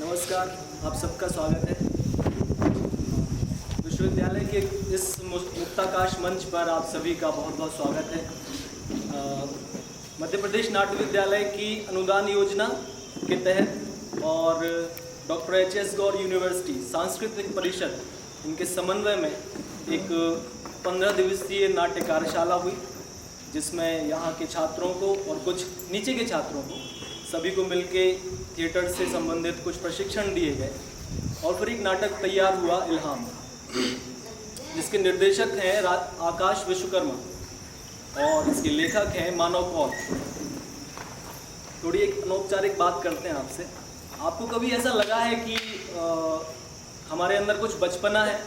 नमस्कार, आप सबका स्वागत है। विश्वविद्यालय के इस मुक्ताकाश मंच पर आप सभी का बहुत बहुत स्वागत है। मध्य प्रदेश नाट्य विद्यालय की अनुदान योजना के तहत और डॉक्टर एच.एस. गौर यूनिवर्सिटी सांस्कृतिक परिषद इनके समन्वय में एक 15 दिवसीय नाट्य कार्यशाला हुई, जिसमें यहाँ के छात्रों को और कुछ नीचे के छात्रों को सभी को मिलके थिएटर से संबंधित कुछ प्रशिक्षण दिए गए और फिर एक नाटक तैयार हुआ इल्हाम, जिसके निर्देशक हैं आकाश विश्वकर्मा और इसके लेखक हैं मानव पॉल। थोड़ी एक अनौपचारिक बात करते हैं आपसे। आपको कभी ऐसा लगा है कि हमारे अंदर कुछ बचपना है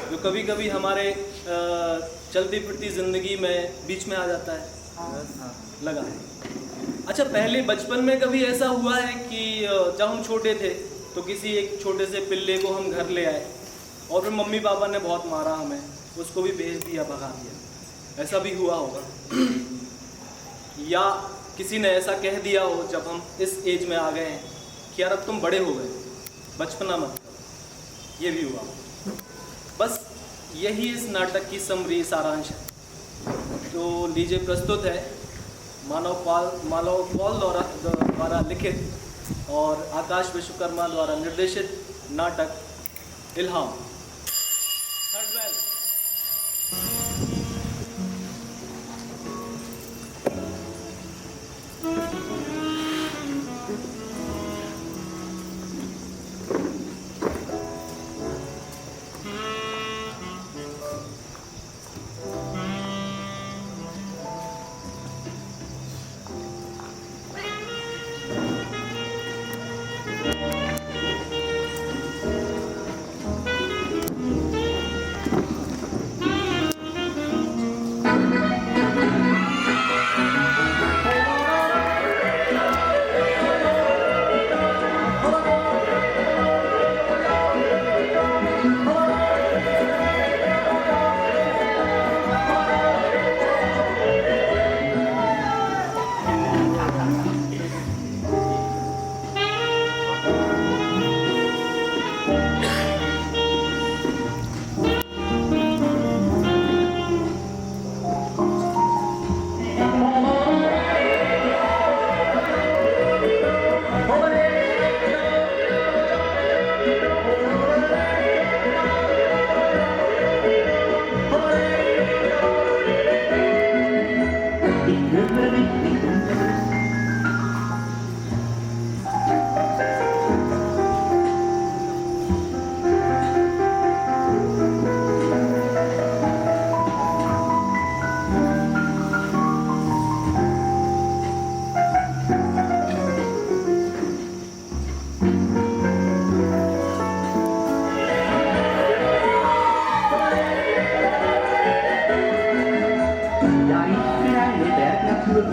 जो कभी कभी हमारे चलती फिरती ज़िंदगी में बीच में आ जाता है? लगा है। अच्छा, पहले बचपन में कभी ऐसा हुआ है कि जब हम छोटे थे तो किसी एक छोटे से पिल्ले को हम घर ले आए और फिर मम्मी पापा ने बहुत मारा हमें, उसको भी भेज दिया, भगा दिया? ऐसा भी हुआ होगा। या किसी ने ऐसा कह दिया हो जब हम इस एज में आ गए हैं कि यार अब तुम बड़े हो गए, बचपना मत करो। ये भी हुआ। बस यही इस नाटक की समरी सारांश है। तो लीजिए, प्रस्तुत है मानव पॉल द्वारा लिखित और आकाश विश्वकर्मा द्वारा निर्देशित नाटक Ilham. Third bell.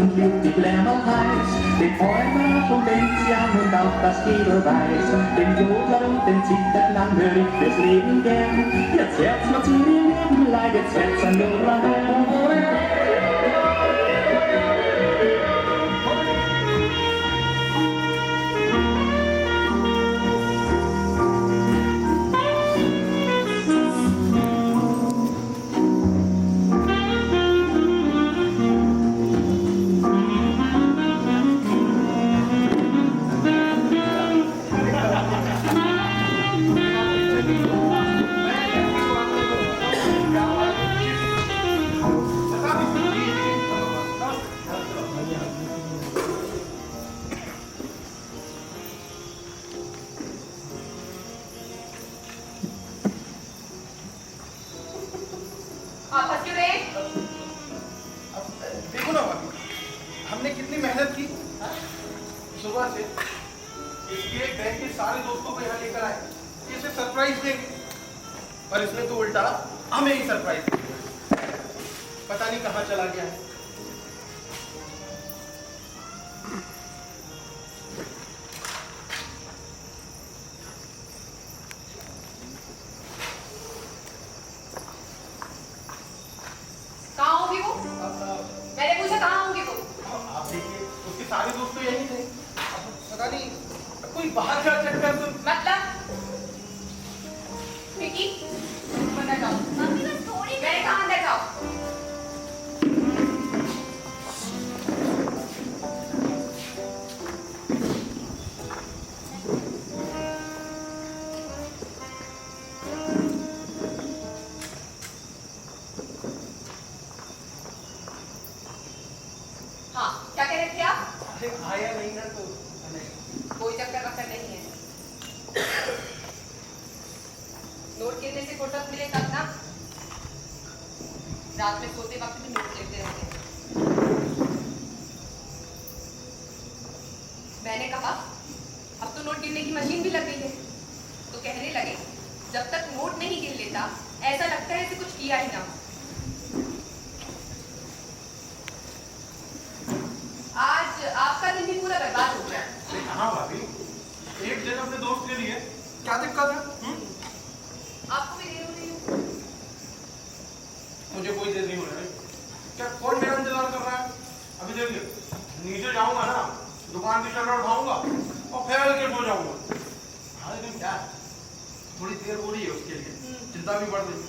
Und liebt die Glämmerheit, den Träumer und den Jan und auch das Edelweiß. Den Jodler und den Zitterklang hör ich fürs Leben gern. Jetzt hört's mir zu dem Leben leid, jetzt hört's an Jodler hören. देखो ना भाभी, हमने कितनी मेहनत की सुबह से। इसके बैंक के सारे दोस्तों को यहाँ लेकर आए, इसे सरप्राइज देंगे, और इसने तो उल्टा हमें ही सरप्राइज दिया। पता नहीं कहाँ चला गया है। सारे दोस्त तो यही थे, पता नहीं कोई बाहर का चक्कर तो मतलब विकी अंदर जाओ। मम्मी बस थोड़ी मैंने कहा अंदर जाओ। हाँ क्या कह रहे थे आप? अरे आया नहीं ना तो कोई चक्कर वक्कर नहीं है। नोट गिनने से फुर्सत मिले तब ना। रात में सोते वक्त भी नोट लिखते रहते हैं। मैंने कहा अब तो नोट गिनने की मशीन भी लग गई है, तो कहने लगे जब तक नोट नहीं गिन लेता ऐसा लगता है कि कुछ किया ही ना। आज आपका दिन भी पूरा बर्बाद हो गया। अरे कहाँ भाभी, एक जगह अपने दोस्त के लिए क्या दिक्कत है? आपको भी देर हो रही है। मुझे कोई देर नहीं हो रहा है। क्या कौन मेरा इंतजार कर रहा है? अभी देखिए, नीचे जाऊंगा ना, दुकान की शटर उठाऊंगा और फैल के सो जाऊंगा। हाँ लेकिन क्या है, थोड़ी देर हो रही है उसके लिए, चिंता भी बढ़ रही है।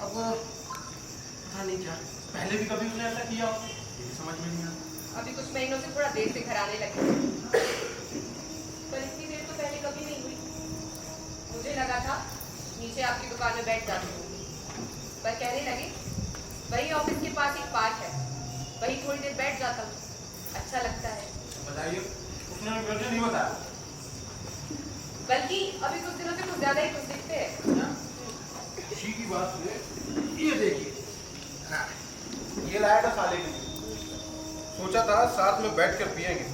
अब पता नहीं क्या, पहले भी कभी उसने ऐसा किया हो, ये भी समझ में नहीं आता। अभी कुछ महीनों से थोड़ा देर से घर आने लगे, पर इतनी देर तो पहले कभी नहीं हुई। मुझे लगा था नीचे आपकी दुकान में बैठ जाती होंगी, पर कहने लगे वही ऑफिस के पास एक पार्क है, वही थोड़ी देर बैठ जाता हूँ, अच्छा लगता है। बताइए, उसने मुझे नहीं बताया। बल्कि अभी कुछ दिनों से कुछ ज्यादा ही कुछ दिखते हैं। खुशी की बात है, ये देखिए, हाँ, ये लाया था साले के लिए। सोचा था साथ में बैठकर पिएंगे,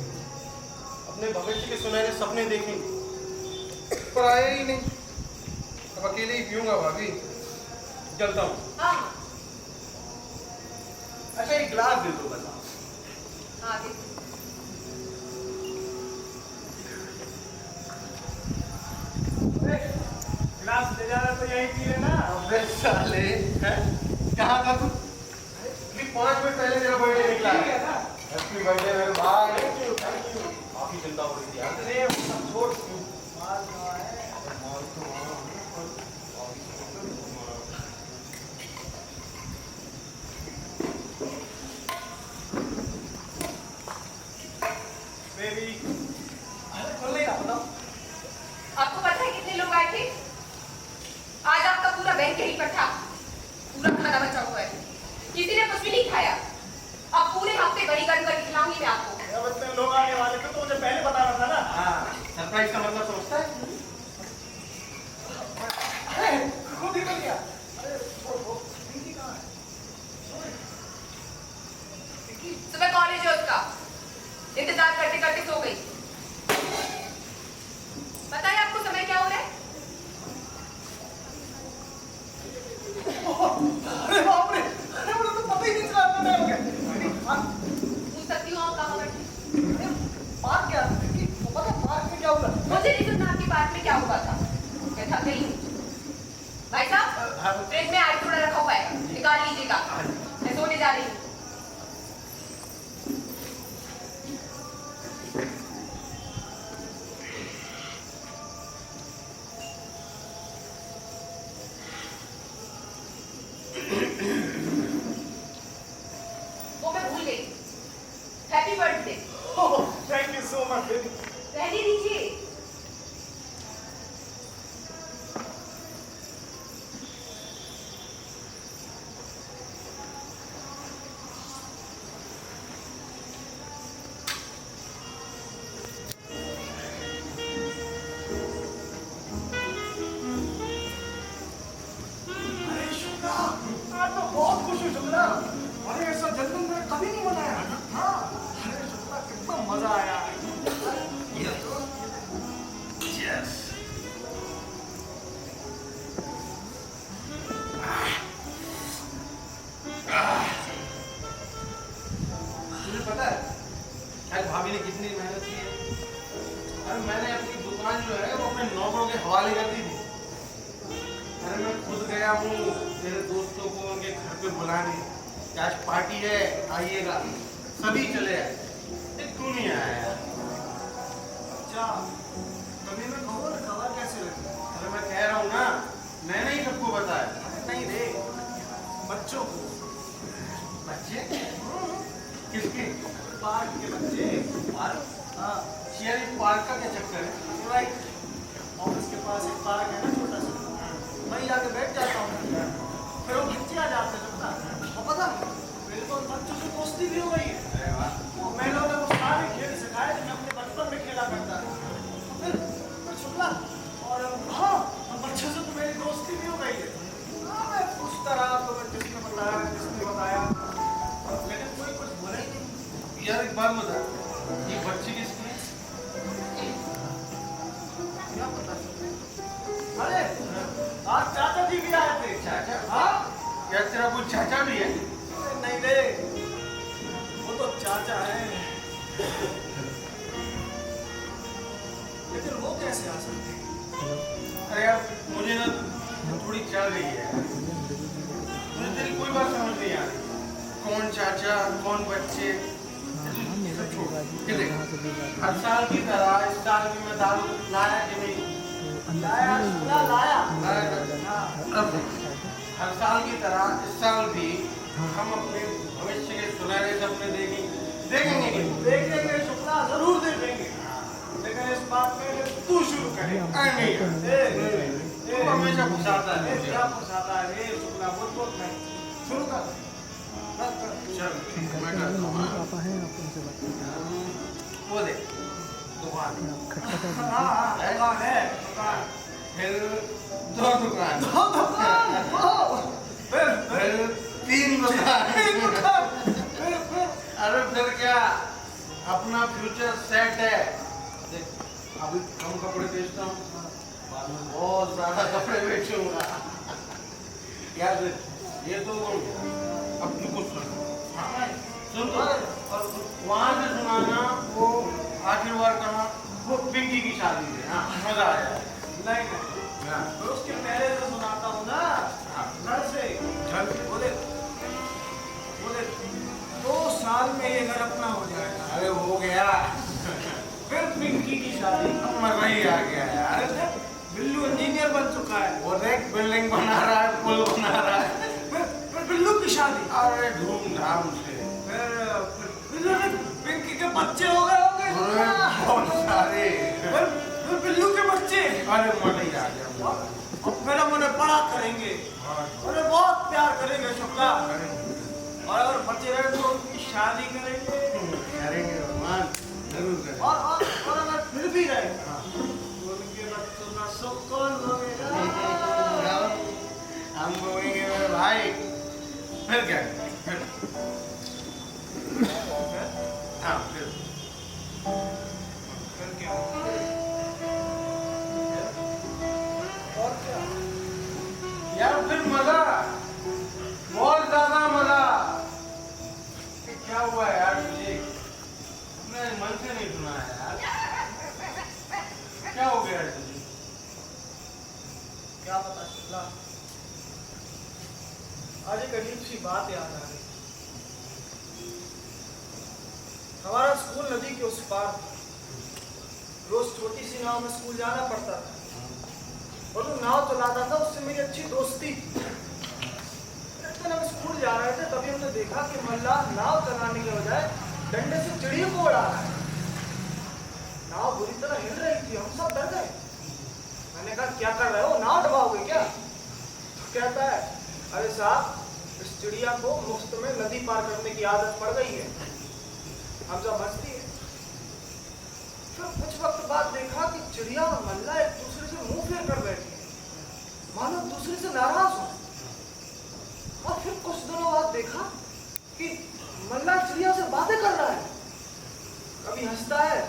अपने भविष्य के सुनहरे सपने देखेंगे, पर आया ही नहीं। अब अकेले ही पीऊंगा भाभी, चलता हूँ। हाँ अच्छा एक गिलास दे दो बस। हाँ देखो। गिलास ले जा रहा तो यही पी लेना। अबे साले, हैं? कहाँ था तू? अभी 5 मिनट पहले तेरा बर्थडे निकला है ना। हैप्पी बर्थडे मेरे भाई। काफी चिंता हो रही थी यार। अरे सब छोड़ बेबी, अरे खोल नहीं रहा, बताओ। आपको पता है कितने लोग आए थे? आज आपका पूरा बैंक यहीं पर था, पूरा खाना बचा हुआ है, किसी ने कुछ भी नहीं खाया। अब पूरे हफ्ते बड़ी गर्म करके खिलाऊंगी मैं आपको। जब इतने लोग आने वाले थे तो मुझे पहले बताना था ना। हाँ, सरप्राइज का मतलब समझता है? अरे खुद ही कर लिया। अरे वो पिंकी कहाँ है? सुबह कॉलेज है उसका, इंतजार करते करते सो गई। बताइए आपको समय क्या हो रहा है? अरे बाप रे, अरे मुझे तो पता ही नहीं चला इतना टाइम हो गया। पूछ सकती हूँ आप कहाँ बैठे? अरे पार्क क्या था? पिंकी, वो पता है पार्क में क्या हुआ? मुझे नहीं सुनना आपकी बात में क्या हुआ था। मैं थक गई हूँ। भाई साहब, फ्रिज में आलू थोड़ा रखा हुआ है, निकाल लीजिएगा। मैं सोने जा रही हूँ। वो मैं भूल गई। Happy birthday. Thank you so much baby. रहने दीजिए। अरे शुक्ला, आज तो बहुत खुश हूँ शुक्ला। अरे ऐसा जन्मदिन मैंने कभी नहीं मनाया। हाँ, अरे शुक्ला कितना मजा आया। Yes. तुझे पता है आज भाभी ने कितनी मेहनत की है? अरे मैंने अपनी दुकान जो है वो अपने नौकरों के हवाले कर दी थी। अरे मैं खुद गया हूँ मेरे दोस्तों को उनके घर पे बुलाने कि आज पार्टी है, आइएगा। सभी चले आए, एक तू नहीं आया यार। अच्छा, तभी मैं खबर कैसे लगी? अरे मैं कह रहा हूँ ना, मैंने ही सबको बताया। नहीं रे, बच्चों को। बच्चे? किसके? पार्क के बच्चे। पार्क? हाँ। यार पार्क का क्या चक्कर है? राइट, ऑफिस के पास एक पार्क है ना छोटा सा, वहीं जाके बैठ जाता हूँ, फिर वो बच्चे आ जाते हैं। और पता मेरे को उन बच्चों से दोस्ती भी हो गई है। अरे वाह। और मैंने उन्हें वो सारे खेल सिखाए जो मैं अपने बचपन में खेला करता था। फिर शुक्ला और हाँ, उन बच्चों से तो मेरी दोस्ती भी हो गई है। मैं पूछता रहा तो मैं किसने बताया, लेकिन कोई कुछ बोला ही नहीं। यार एक बात बता, ये बच्ची किसकी है? क्या पता? अरे आज चाचा जी भी आए थे। चाचा? हाँ, क्या तेरा कोई चाचा भी है? नहीं रे, वो तो चाचा है, लेकिन वो कैसे आ सकते हैं? अरे यार मुझे ना थोड़ी चल रही है, मुझे तेरी कोई बात समझ नहीं आ रही। कौन चाचा, कौन बच्चे? हर साल की तरह इस साल भी मैं दारू लाया कि नहीं? लाया। हर साल की तरह इस साल भी हम अपने भविष्य के सुनहरे सपने देखेंगे शुक्ला, जरूर देखेंगे, लेकिन इस बात में तू शुरू करे। तू हमेशा फंसाता है। क्या फंसाता है रे शुक्ला? बोल नहीं, शुरू कर। चल मैं करता हूँ। पापा हैं, आप उनसे बात करें। वो दे दुकान है, फिर दो दुकान, फिर तीन दुकान, अरे फिर क्या अपना फ्यूचर सेट है। देख अभी कम कपड़े बेचता हूँ, बाद में बहुत ज्यादा कपड़े बेचूंगा। यार ये तो अब तू कुछ सुन तो, और वहाँ से सुनाना वो आखिरवार करना वो पिंकी की शादी है। हाँ मजा आया। नहीं तो उसके पहले से सुनाता हूँ ना, घर से बोले 2 साल में ये घर अपना हो जाएगा। अरे हो गया। फिर पिंकी की शादी, अब मजा ही आ गया यार। बिल्लू इंजीनियर बन चुका है, वो देख बिल्डिंग बना रहा है, पुल बना रहा है। फिर बिल्लू की शादी, अरे धूमधाम से। फिर पिंकी के बच्चे हो गए बहुत सारे। फिर बिल्लू के बच्चे, अरे मजा ही आ गया। फिर हम उन्हें बड़ा करेंगे, अरे बहुत प्यार करेंगे शुक्ला, और अगर बच्चे रहे तो उनकी शादी करेंगे भगवान, जरूर करेंगे। और अगर फिर भी रहे तो उनके बच्चों का सुख कौन होगा? हम बोलेंगे मेरे भाई। फिर क्या? हाँ फिर क्या? और क्या यार? फिर मजा, बहुत ज्यादा मजा। क्या हुआ यार तुझे? मैं मन से नहीं सुना यार। क्या हो गया तुझे? क्या पता शुक्ला, आज एक अजीब सी बात याद आ गई। हमारा स्कूल नदी के उस पार, रोज छोटी सी नाव में स्कूल जाना पड़ता था, और जो नाव चलाता था उससे मेरी अच्छी दोस्ती। एक दिन हम स्कूल जा रहे थे, तभी हमने देखा कि मल्लाह नाव चलाने के बजाय डंडे से चिड़ियों को उड़ा रहा है। नाव बुरी तरह हिल रही थी, हम सब डर गए। मैंने कहा क्या कर रहे हो, नाव डुबाओगे क्या? तो कहता है अरे साहब, इस चिड़िया को मुफ्त में नदी पार करने की आदत पड़ गई है, हम जब हंसती है। फिर कुछ वक्त बाद देखा कि चिड़िया और मल्ला एक दूसरे से मुंह फेर कर बैठी है, मानो दूसरे से नाराज हो। और फिर कुछ दिनों बाद देखा कि मल्ला चिड़िया से बातें कर रहा है, कभी हंसता है,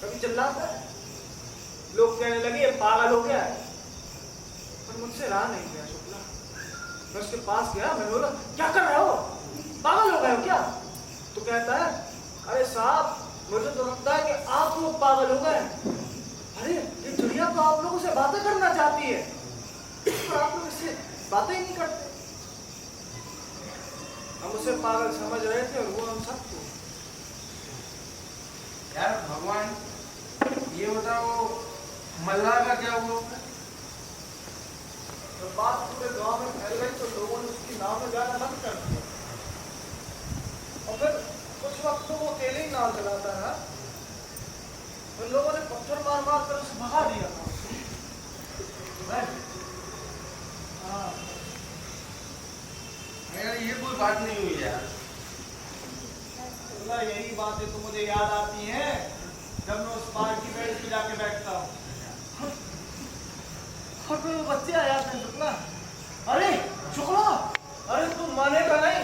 कभी चिल्लाता है। लोग कहने लगे ये पागल हो गया है, पर मुझसे रहा नहीं गया शुक्ला। मैं उसके पास गया, मैंने बोला क्या कर रहे हो, पागल हो गए हो क्या? तो कहता है अरे साहब, मुझे तो लगता है कि आप लोग पागल हो गए। अरे ये चिड़िया तो आप लोगों से बातें करना चाहती है, पर आप लोग इससे बातें ही नहीं करते। हम उसे पागल समझ रहे थे और वो हम सबको। यार भगवान ये बताओ मल्ला का क्या हुआ? तो बात पूरे गांव में फैल गई तो लोगों ने उसकी नाव में जाना बंद कर दिया और फिर कुछ वक्त तो वो अकेले ही नाव चलाता है। फिर लोगों ने पत्थर मार मार कर उसे भगा दिया था। हाँ यार ये कोई बात नहीं हुई यार। शुक्ला, यही बातें तो मुझे याद आती हैं जब मैं उस पार की बेंच पे जाके बैठता हूँ और फिर वो बच्चे आ जाते हैं। शुक्ला, अरे शुक्ला, अरे तू मानेगा नहीं,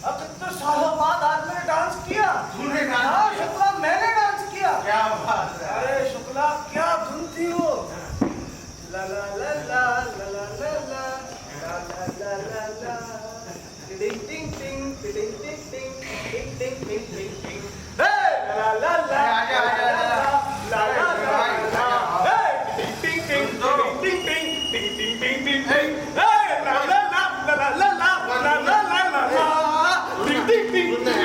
अब कितने सालों बाद आज मैंने डांस किया। तूने डांस हाँ किया? शुक्ला, मैंने डांस किया। क्या बात है? अरे शुक्ला, क्या धुन थी वो। ला ला ला ला ला ला ला ला ला ला ला ला टिंग टिंग टिंग टिंग टिंग टिंग टिंग टिंग टिंग टिंग टिंग हे ला ला ला आजा, आजा, आजा। ला ला ला ला हे टिंग टिंग टिंग टिंग टिंग टिंग टिंग टिंग टिंग टिंग हे ला ला ला ला ला ला ला ला ला ला ला टिंग टिंग टिंग टिंग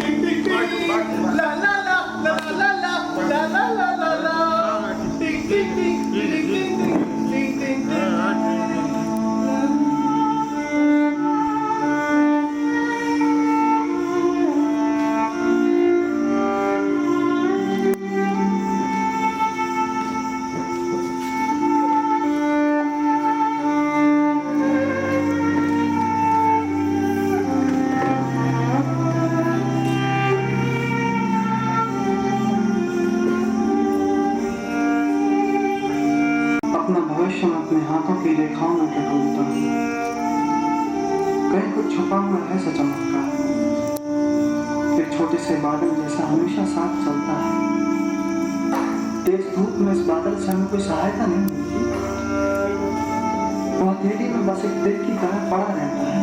टिंग टिंग टिंग टिंग ला ला ला ला ला ला ला ला ला ला ला टिंग टिंग टिंग टिंग टिंग टिंग टिंग अपना भविष्य में अपने हाथों की रेखाओं में टटोलता हूँ। कहीं कुछ छुपा हुआ है सच चमकता है। एक छोटे से बादल जैसा हमेशा साथ चलता है। तेज धूप में इस बादल से हमें कोई सहायता नहीं मिलती। वो अकेले में बस एक दिल की तरह पड़ा रहता है।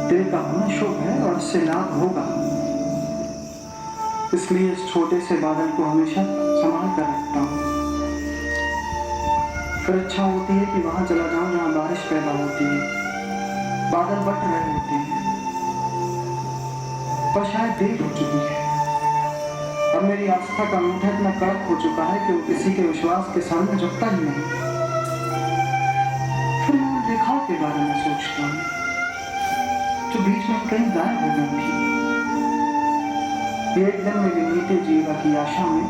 दिल का होना शुभ है और इससे लाभ होगा, इसलिए इस छोटे से बादल को हमेशा संभाल कर रखता हूँ। फिर इच्छा होती है कि वहां चला जाऊं जहां बारिश पैदा होती है, बादल बट रहे होते हैं, पर शायद देर हो चुकी है। अब मेरी आस्था का अंगूठा इतना कड़क हो चुका है कि वो किसी के विश्वास के सामने झुकता ही नहीं। फिर मैं उन रेखाओं के बारे में सोचता हूँ जो बीच में कहीं गायब हो गई थी। एक दिन मेरी नीति जीवा की आशा में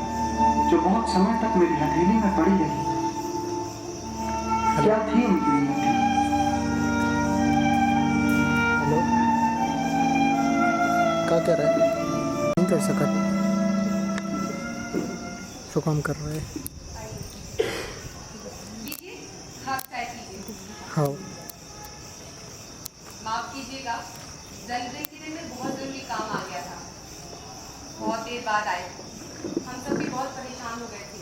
जो बहुत समय तक मेरी हथेली में पड़ी रही। क्या थी उनकी नीति? हेलो, क्या कर रहे हैं? नहीं कर सका, तो काम कर रहे हैं। लीजिए, हाथ चाय कीजिए। हाँ, माफ कीजिएगा, जनवरी के दिन में बहुत जरूरी काम आ गया था। बहुत देर बाद आए, हम सब भी बहुत परेशान हो गए थे,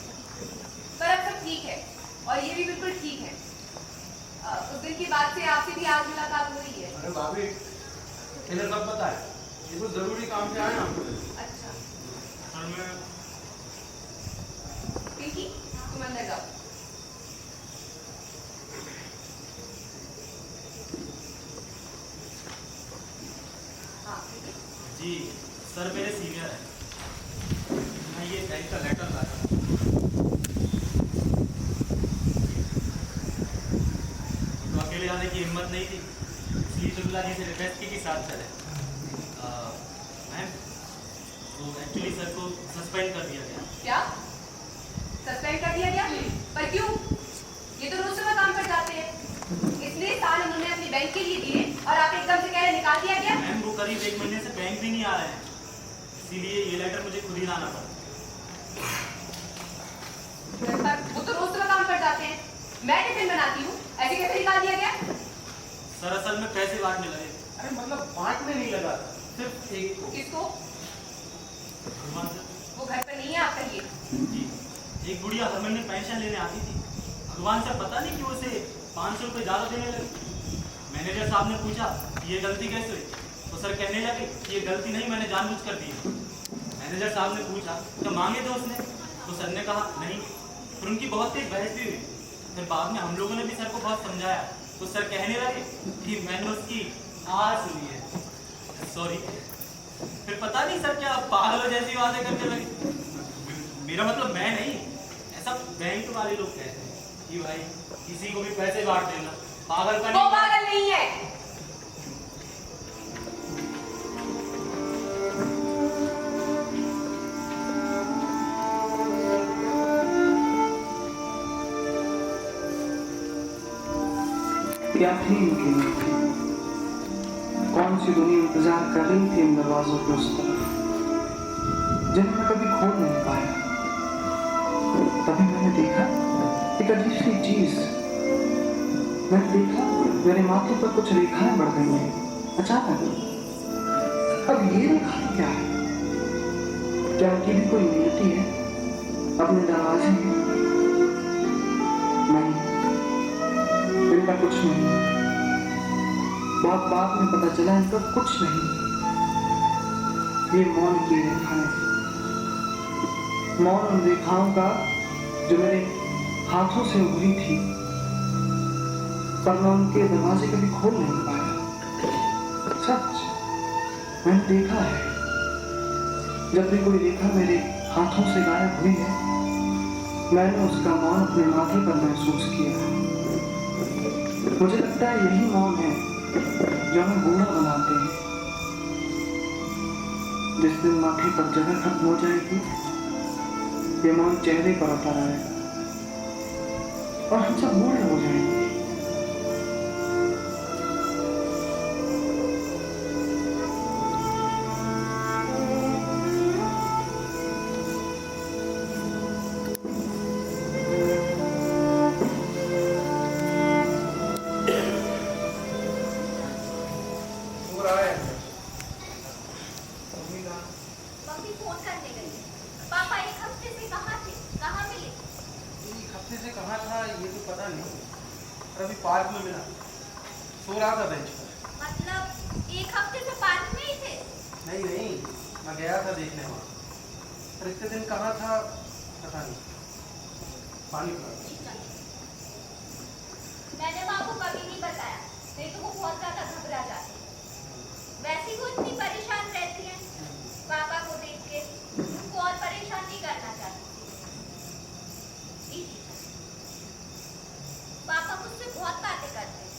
पर अब सब ठीक है और ये भी बिल्कुल ठीक है। उस दिन की बात से आपसे भी आज मुलाकात हो रही है। अरे भाभी, इन्हें सब पता है, ये तो जरूरी काम से आए ना। अच्छा और मैं पिंकी, तुम अंदर जाओ। हाँ पिंकी, जी सर मेरे सीनियर हैं। मैं ये बैंक का लेटर लाया था। तो अकेले आने की हिम्मत नहीं थी, इसलिए शुक्ला जी से रिक्वेस्ट की कि साथ चले। मैम, तो एक्चुअली सर को सस्पेंड कर दिया गया। क्या सस्पेंड कर दिया गया? पर क्यों? ये तो रोज सुबह काम पर जाते हैं। इतने साल उन्होंने अपने बैंक के लिए दिए और आप एकदम से कह रहे निकाल दिया गया? मैम, वो करीब 1 महीने से बैंक भी नहीं आ रहे हैं, इसीलिए ये लेटर मुझे खुद ही लाना पड़ा। पर वो तो रोज सुबह काम पर जाते हैं, मैं टिफिन बनाती हूँ, ऐसे कैसे निकाल दिया गया? सर असल में पैसे बांटने लगे। अरे मतलब बांटने नहीं लगा था, सिर्फ एक को। किसको? भगवान सर। वो घर पर नहीं है, आप कहिए। जी, एक बुढ़िया हर महीने पेंशन लेने आती थी। भगवान सर पता नहीं क्यों उसे 500 रुपये ज़्यादा देने लगे। मैनेजर साहब ने पूछा कि ये गलती कैसे हुई, तो सर कहने लगे कि ये गलती नहीं, मैंने जानबूझ कर दी है। मैनेजर साहब ने पूछा तो मांगे थे उसने, तो सर ने कहा नहीं। फिर उनकी बहुत तेज बहस भी हुई। फिर बाद में हम लोगों ने भी सर को बहुत समझाया, तो सर कहने लगे कि मैंने उसकी आवाज़ सुनी है। सॉरी। फिर पता नहीं सर क्या पागलों जैसी बातें करने लगे। मेरा मतलब मैं नहीं, ऐसा बैंक वाले लोग कहते हैं कि भाई किसी को भी पैसे बांट देना, पागल का वो नहीं। पागल नहीं है। क्या थी इनकी नीति? कौन सी दुनिया इंतजार कर रही थी इन दरवाजों के उस तरफ, जिन्हें मैं कभी खोल नहीं पाया। तभी मैंने देखा एक अजीब सी चीज। मैंने देखा मेरे माथे पर कुछ रेखाएं बढ़ गई हैं अचानक। अब ये रेखाएं क्या है? क्या उनकी भी कोई नियति है अपने दरवाजे में? नहीं, इनका कुछ नहीं। बहुत बाद में पता चला इनका कुछ नहीं। ये मौन की रेखाएं, मौन उन रेखाओं का जो मेरे हाथों से उभरी थी, पर मैं उनके दरवाजे कभी खोल नहीं पाया। सच, मैंने देखा है, जब भी कोई रेखा मेरे हाथों से गायब हुई है, मैंने उसका मौन अपने माथे पर महसूस किया। मुझे लगता है यही मौन है जो हमें बूढ़ा बनाते हैं। जिस दिन माथे पर जगह खत्म हो जाएगी, ये मौन चेहरे पर उतर आएगा और हम सब बूढ़े हो जाएंगे। मम्मी फोन करने गई। पापा एक हफ्ते से कहाँ थे, कहाँ मिले? एक हफ्ते से कहाँ था ये तो पता नहीं, पर अभी पार्क में मिला, सो रहा था बेंच पर। मतलब एक हफ्ते से पार्क में ही थे? नहीं नहीं, मैं गया था देखने वहाँ, पर इतने दिन कहाँ था पता नहीं। पानी पिला। मैंने माँ को कभी नहीं बताया, नहीं तो वो बहुत ज्यादा घबरा जाती। वैसे वो इतनी परेशान रहती है, पापा को देख के उनको और परेशान नहीं करना चाहती। पापा मुझसे बहुत बातें करते हैं।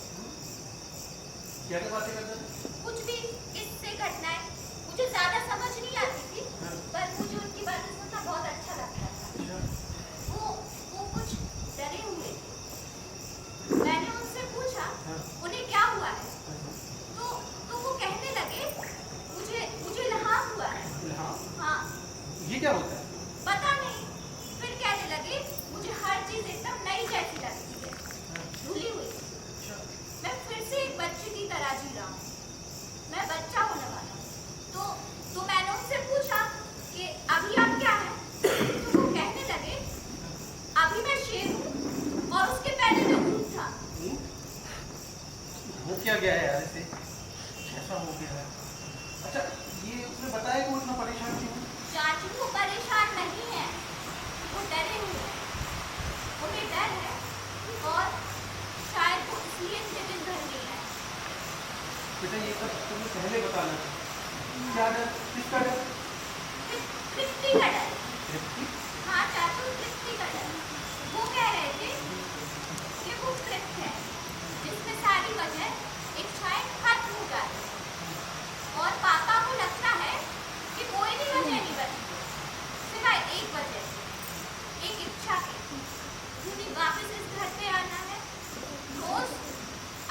क्या क्या बातें करते थे? कुछ भी किससे घटनाएं मुझे ज्यादा समझ नहीं आती थी, पर मुझे उनकी बातें सुनना बहुत अच्छा लगता था। वो कुछ डरे हुए थे। मैंने उनसे पूछा उन्हें क्या हुआ है, तो वो कहने लगे मुझे इल्हाम हुआ है। हाँ। ये क्या होता है? पता नहीं। फिर कहने लगे मुझे हर चीज एकदम नई जैसी लगती है, भूली हुई। मैं फिर से एक बच्चे की तरह जी रहा हूँ। मैं बच्चा होने वाला हूँ। तो मैंने उनसे पूछा कि अभी आप क्या हैं? तो वो कहने लगे अभी मैं शेर हूँ और उसके पहले मैं ऊँट था। हो क्या गया है यार इसे? कैसा हो गया है? अच्छा, ये उसने बताया कि वो इतना परेशान क्यों? चाचू को परेशान नहीं है, वो डरे हुए हैं। उन्हें डर है और शायद वो इसलिए इतने दिन घर नहीं आए। बेटा ये सब तुम्हें पहले बताना था। क्या डर? किसका डर? तृप्ति का डर। हाँ चाचू, तृप्ति का डर। वो कह रहे थे कि वो तृप्त है, जिसमें सारी वजह इच्छाएं खत्म हो जाती है। और पापा को लगता है कि कोई भी वजह नहीं बची सिवाय एक वजह, एक इच्छा की। उन्हें वापस इस घर पे आना है, रोज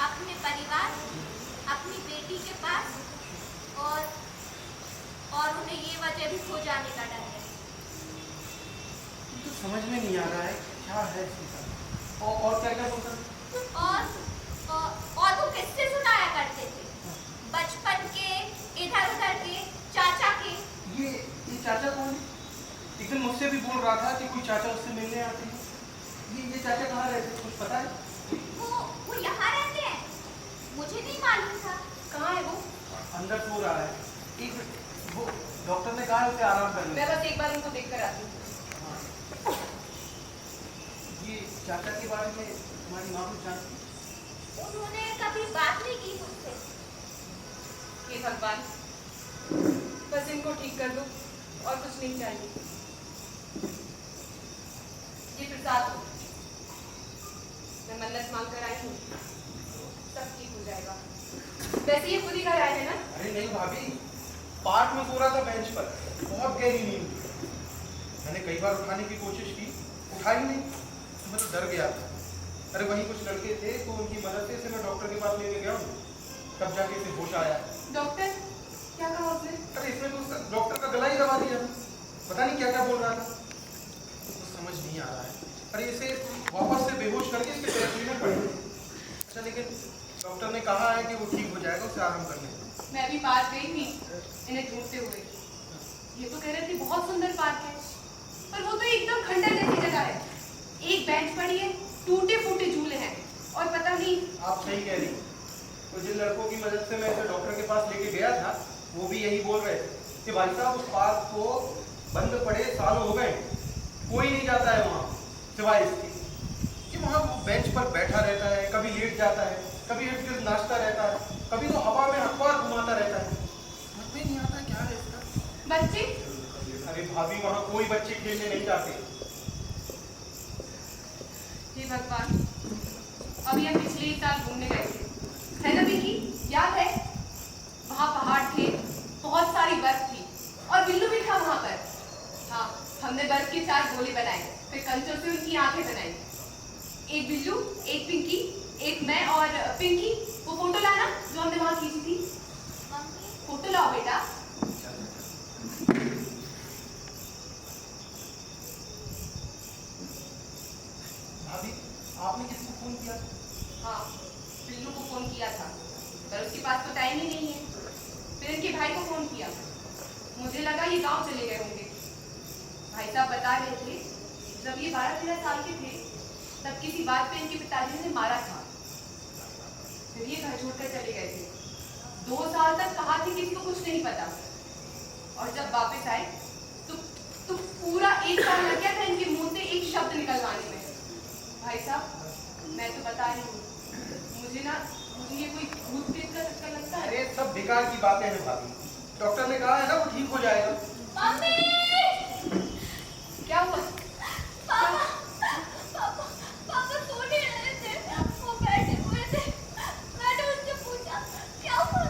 अपने परिवार, अपनी बेटी के पास, और उन्हें ये वजह भी खो जाने का डर है। तो समझ में नहीं आ रहा है क्या है इसके साथ। और क्या क्या बोलता है? और वो किससे सुनाया करते थे, बचपन के, इधर उधर के, चाचा के। ये चाचा कौन है? एक दिन मुझसे भी बोल रहा था कि कोई चाचा उससे मिलने आते हैं। ये चाचा कहाँ रहते हैं, कुछ पता है? वो यहाँ रहते हैं, मुझे नहीं मालूम था। कहाँ है वो? अंदर सो रहा है। एक वो डॉक्टर ने कहा है उसे आराम करने। मैं बस एक बार उनको देख कर आती हूँ। ये चाचा के बारे में तुम्हारी माँ कुछ जानती? उन्होंने कभी बात नहीं की मुझसे। ये भगवान, बस इनको ठीक कर दो और कुछ नहीं चाहिए। ये प्रसाद हो, मैं मन्नत मांग कर आई हूँ, सब ठीक हो जाएगा। वैसे ये खुद ही घर आए हैं ना? अरे नहीं भाभी, पार्क में सो रहा था बेंच पर, बहुत गहरी नींद। मैंने कई बार उठाने की कोशिश की, उठा ही नहीं, मैं तो डर गया था। अरे वहीं कुछ लड़के थे तो उनकी मदद से मैं डॉक्टर के पास लेके गया हूँ, तब जाके इसे होश आया। डॉक्टर क्या कहा उसने? अरे इसमें तो डॉक्टर का गला ही दबा दिया, पता नहीं क्या क्या बोल रहा था, तो समझ नहीं आ रहा है। अरे इसे वापस से बेहोश करके इसके टेस्ट लेने पड़ेंगे। अच्छा लेकिन डॉक्टर ने कहा है कि वो ठीक हो जाएगा, उसे आराम करने। मैं भी पार्क गई थी इन्हें ढूंढते हुए। ये तो कह रहे थे बहुत सुंदर पार्क है, पर वो तो एकदम खंडर जैसी जगह है। एक बेंच पड़ी है, टूटे फूटे झूले हैं और पता नहीं। आप सही कह रही। तो जिन लड़कों की मदद से मैं इसे डॉक्टर के पास लेके गया था, वो भी यही बोल रहे थे कि भाई साहब उस पार्क को बंद पड़े सालों हो गए, कोई नहीं जाता है वहाँ सिवाय इसकी कि वहाँ वो बेंच पर बैठा रहता है, कभी लेट जाता है, कभी इर्द गिर्द नाचता रहता है, कभी तो हवा में अखबार घुमाता रहता है। समझ में नहीं आता क्या है इसका। बच्चे? अरे भाभी वहाँ कोई बच्चे खेलने नहीं जाते। हे भगवान, अभी हम पिछले ही साल घूमने गए थे, है ना पिंकी? याद है? वहाँ पहाड़ थे, बहुत सारी बर्फ थी और बिल्लू भी था वहाँ पर। हाँ, हमने बर्फ के 4 गोले बनाए, फिर कंचों से उनकी आंखें बनाई। एक बिल्लू, एक पिंकी, एक मैं और पिंकी। वो फोटो लाना जो हमने वहाँ खींची थी। फोटो लाओ बेटा। भाभी आपने किसको फोन किया? हाँ, बिल्लू को फोन किया था, पर उसके पास तो टाइम ही नहीं है। फिर इनके भाई को फोन किया, मुझे लगा ये गांव चले गए होंगे। भाई साहब बता रहे थे जब ये 12-13 साल के थे तब किसी बात पे इनके पिताजी ने मारा था, फिर ये घर छोड़कर चले गए थे। 2 साल तक कहा कि किसी को कुछ नहीं पता, और जब वापस आए तो पूरा 1 साल लग गया था इनके मुंह से एक शब्द निकलवाने में। भाई साहब मैं तो बता रही हूँ, मुझे ये कोई भूत प्रेत का चक्कर लगता है। अरे सब बेकार की बातें हैं भाभी, डॉक्टर ने कहा है ना वो ठीक हो जाएगा। मम्मी! क्या हुआ? पापा सो नहीं रहे थे, वो बैठे हुए थे। मैंने उनसे पूछा क्या हुआ,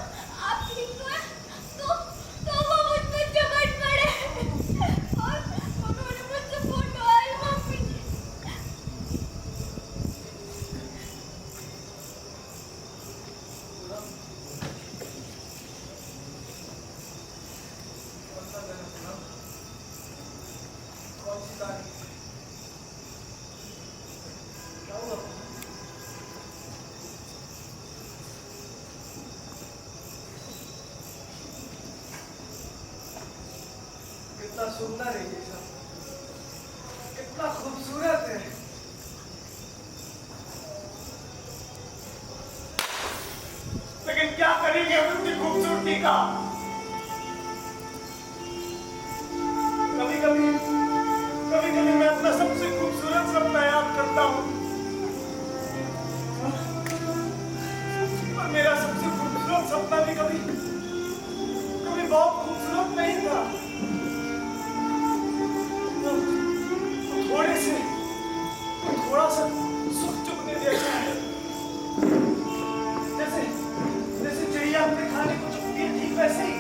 आप ठीक तो हैं? तो वो मुझ पर झपट पड़े और उन्होंने मुझसे फोटो आई मम्मी की। कितना सुंदर है ये सब, कितना खूबसूरत है। लेकिन क्या करेंगे हम इतनी खूबसूरती का? कभी कभी मैं अपना सबसे खूबसूरत सपना याद करता हूँ, और मेरा सबसे खूबसूरत सपना भी कभी बहुत खूबसूरत नहीं था। थोड़ा सा सुख चुकने जैसा है, जैसे चिड़िया अपने खाने को चुपती है, ठीक वैसे ही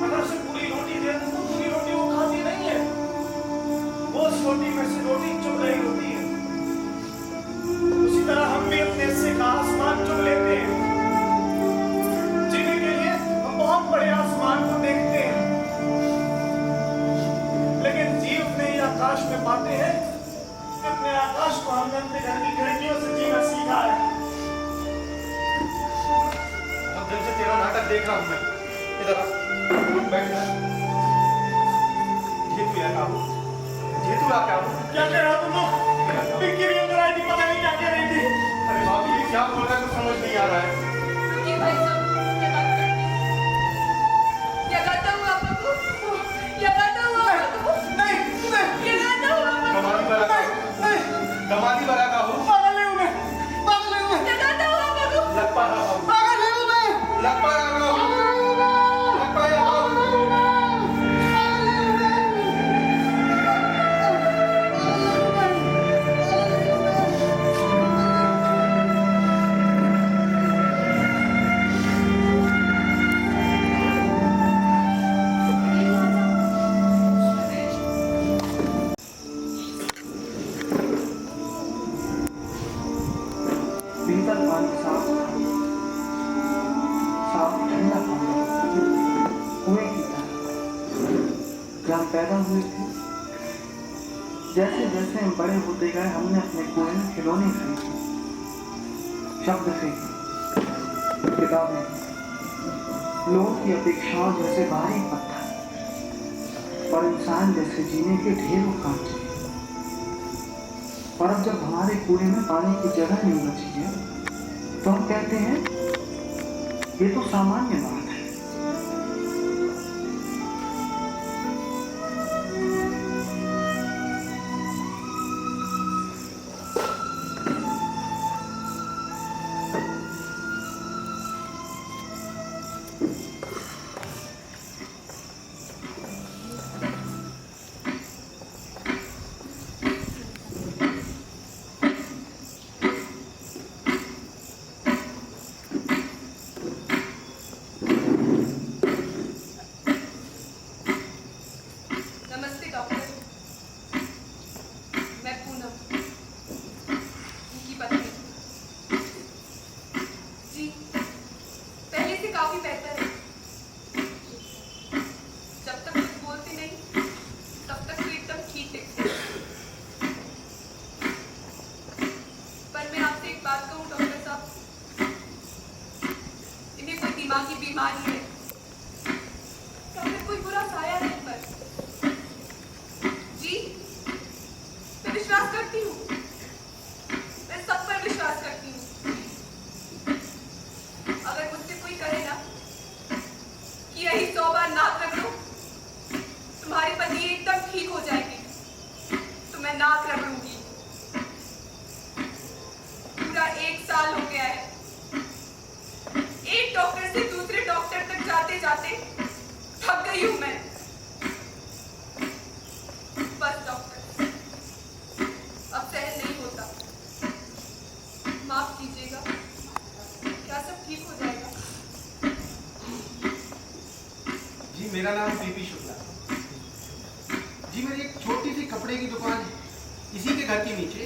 अगर उसे पूरी रोटी दे दो तो पूरी रोटी वो खाती नहीं है, वो उस रोटी में से रोटी चुग रही होती है। उसी तरह हम भी अपने हिस्से का आसमान चुग लेते हैं। जीने के लिए हम बहुत बड़े आसमान को देखते हैं, लेकिन जीव नहीं आकाश में पाते हैं। अपने आकाश को हमने अपने घर की खिड़कियों से जीना सीखा है। अब दिन से तेरा नाटक देख रहा हूं मैं। इधर आ, बैठ जा। जेतू यार क्या हुआ? जेतू यार क्या हुआ? क्या कह रहा तुम लोग? पिंकी भी अंदर आई थी, पता नहीं क्या कह रही थी। अरे भाभी ये क्या बोल रहा है, कुछ समझ नहीं आ रहा है। ये भाई साहब क्या बात करते हैं? क्या गाता हुआ आपको? क्या गाता हुआ आपको? नहीं क्या गाता हुआ आपको? कमाली वाला का हूँ, कमाली वाला का हूँ। पागल है मैं, पागल है मैं, क्या गाता हुआ आपको? लग पा रहा हूँ, पागल है मैं। लग पा रहा हूँ, लग हम पैदा हुए थे, जैसे जैसे हम बड़े होते गए हमने अपने कुएं में खिलौने फेंके, शब्द फेंके, किताबें, लोगों की अपेक्षाओं जैसे भारी पत्थर और इंसान जैसे जीने के ढेरों कांटे। और अब जब हमारे कुएं में पानी की जगह नहीं बची है तो हम कहते हैं ये तो सामान्य बात है। नमस्ते डॉक्टर, मैं पूनम, उनकी पत्नी। जी, पहले से काफी बेहतर है। जब तक कुछ बोलते नहीं तब तक तो एकदम ठीक दिखते। पर मैं आपसे एक बात कहूँ डॉक्टर साहब, इन्हें कोई दिमागी बीमारी है या फिर कोई बुरा साया है इन पर। जी, मैं विश्वास करती हूँ, मैं सब पर विश्वास करती हूँ। अगर मुझसे कोई कहे ना कि यही 100 बार नाक रख लो तुम्हारी पति एकदम ठीक हो जाएगी, तो मैं नाक रख लूंगी। पूरा 1 साल हो गया है, एक डॉक्टर से दूसरे डॉक्टर तक जाते जाते थक गई हूं मैं। बस डॉक्टर, अब सहन नहीं होता, माफ कीजिएगा, क्या सब ठीक हो जाएगा? जी मेरा नाम पीपी शुक्ला। जी मेरी एक छोटी सी कपड़े की दुकान है इसी के घर के नीचे।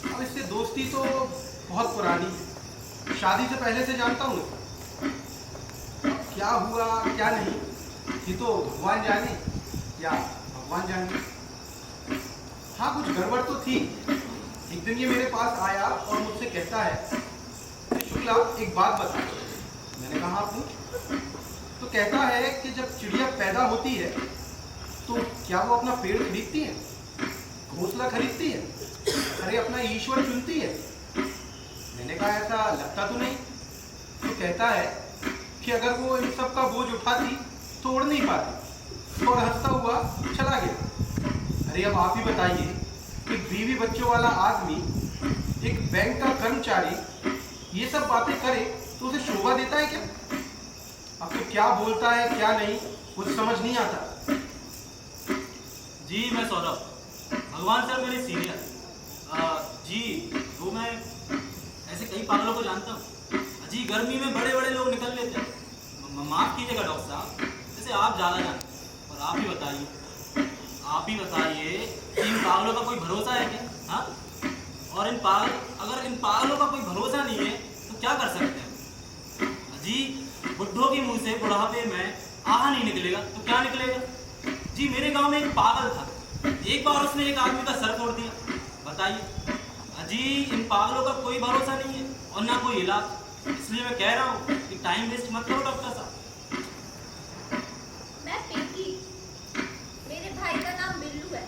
अब इससे दोस्ती तो बहुत पुरानी है, शादी से पहले से जानता हूँ। अब क्या हुआ क्या नहीं ये तो भगवान जाने या भगवान जाने। हाँ कुछ गड़बड़ तो थी। एक दिन ये मेरे पास आया और मुझसे कहता है कि शुक्ला एक बात बता। मैंने कहा पूछ। तो कहता है कि जब चिड़िया पैदा होती है तो क्या वो अपना पेड़ खरीदती है, घोंसला खरीदती है, अरे अपना ईश्वर चुनती है? मैंने कहा ऐसा लगता तो नहीं। तो कहता है कि अगर वो इन सब का बोझ उठाती तो उड़ नहीं पाती, और हंसता हुआ चला गया। अरे अब आप ही बताइए कि बीवी बच्चों वाला आदमी, एक बैंक का कर्मचारी ये सब बातें करे तो उसे शोभा देता है क्या? अब तो क्या बोलता है क्या नहीं कुछ समझ नहीं आता। जी मैं सौरभ, भगवान सर मेरे सीनियर। जी वो मैं ऐसे कई पागलों को जानता हूँ। जी गर्मी में बड़े बड़े लोग निकल लेते हैं। माफ कीजिएगा डॉक्टर साहब, जैसे आप ज़्यादा जानते हैं। और आप ही बताइए कि इन पागलों का कोई भरोसा है क्या? हाँ, और अगर इन पागलों का कोई भरोसा नहीं है तो क्या कर सकते हैं? जी बुड्ढों के मुंह से बुढ़ापे में आहा नहीं निकलेगा तो क्या निकलेगा? जी मेरे गांव में एक पागल था, एक बार उसने एक आदमी का सर तोड़ दिया। बताइए जी, इन पागलों का कोई भरोसा नहीं है और ना कोई इलाज। इसलिए मैं कह रहा हूँ कि टाइम वेस्ट मत करो डॉक्टर साहब। मैं पिंकी, मेरे भाई का नाम बिल्लू है।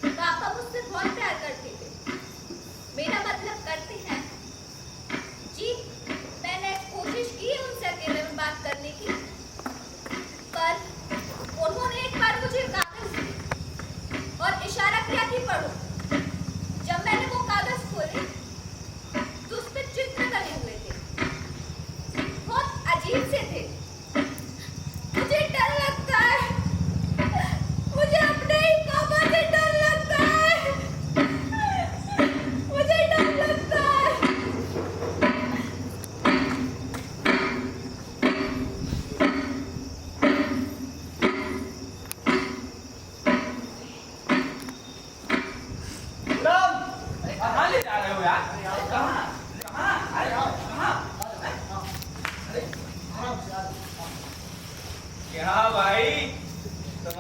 पापा मुझसे बहुत प्यार करते थे, मेरा मतलब करते हैं। जी मैंने कोशिश की उनसे अकेले में बात करने की, पर उन्होंने एक बार मुझे कागज दिए और इशारा किया कि पढ़ो। जब मैंने वो कागज खोले तो उस पर चित्र बने हुए थे, बहुत अजीब से थे।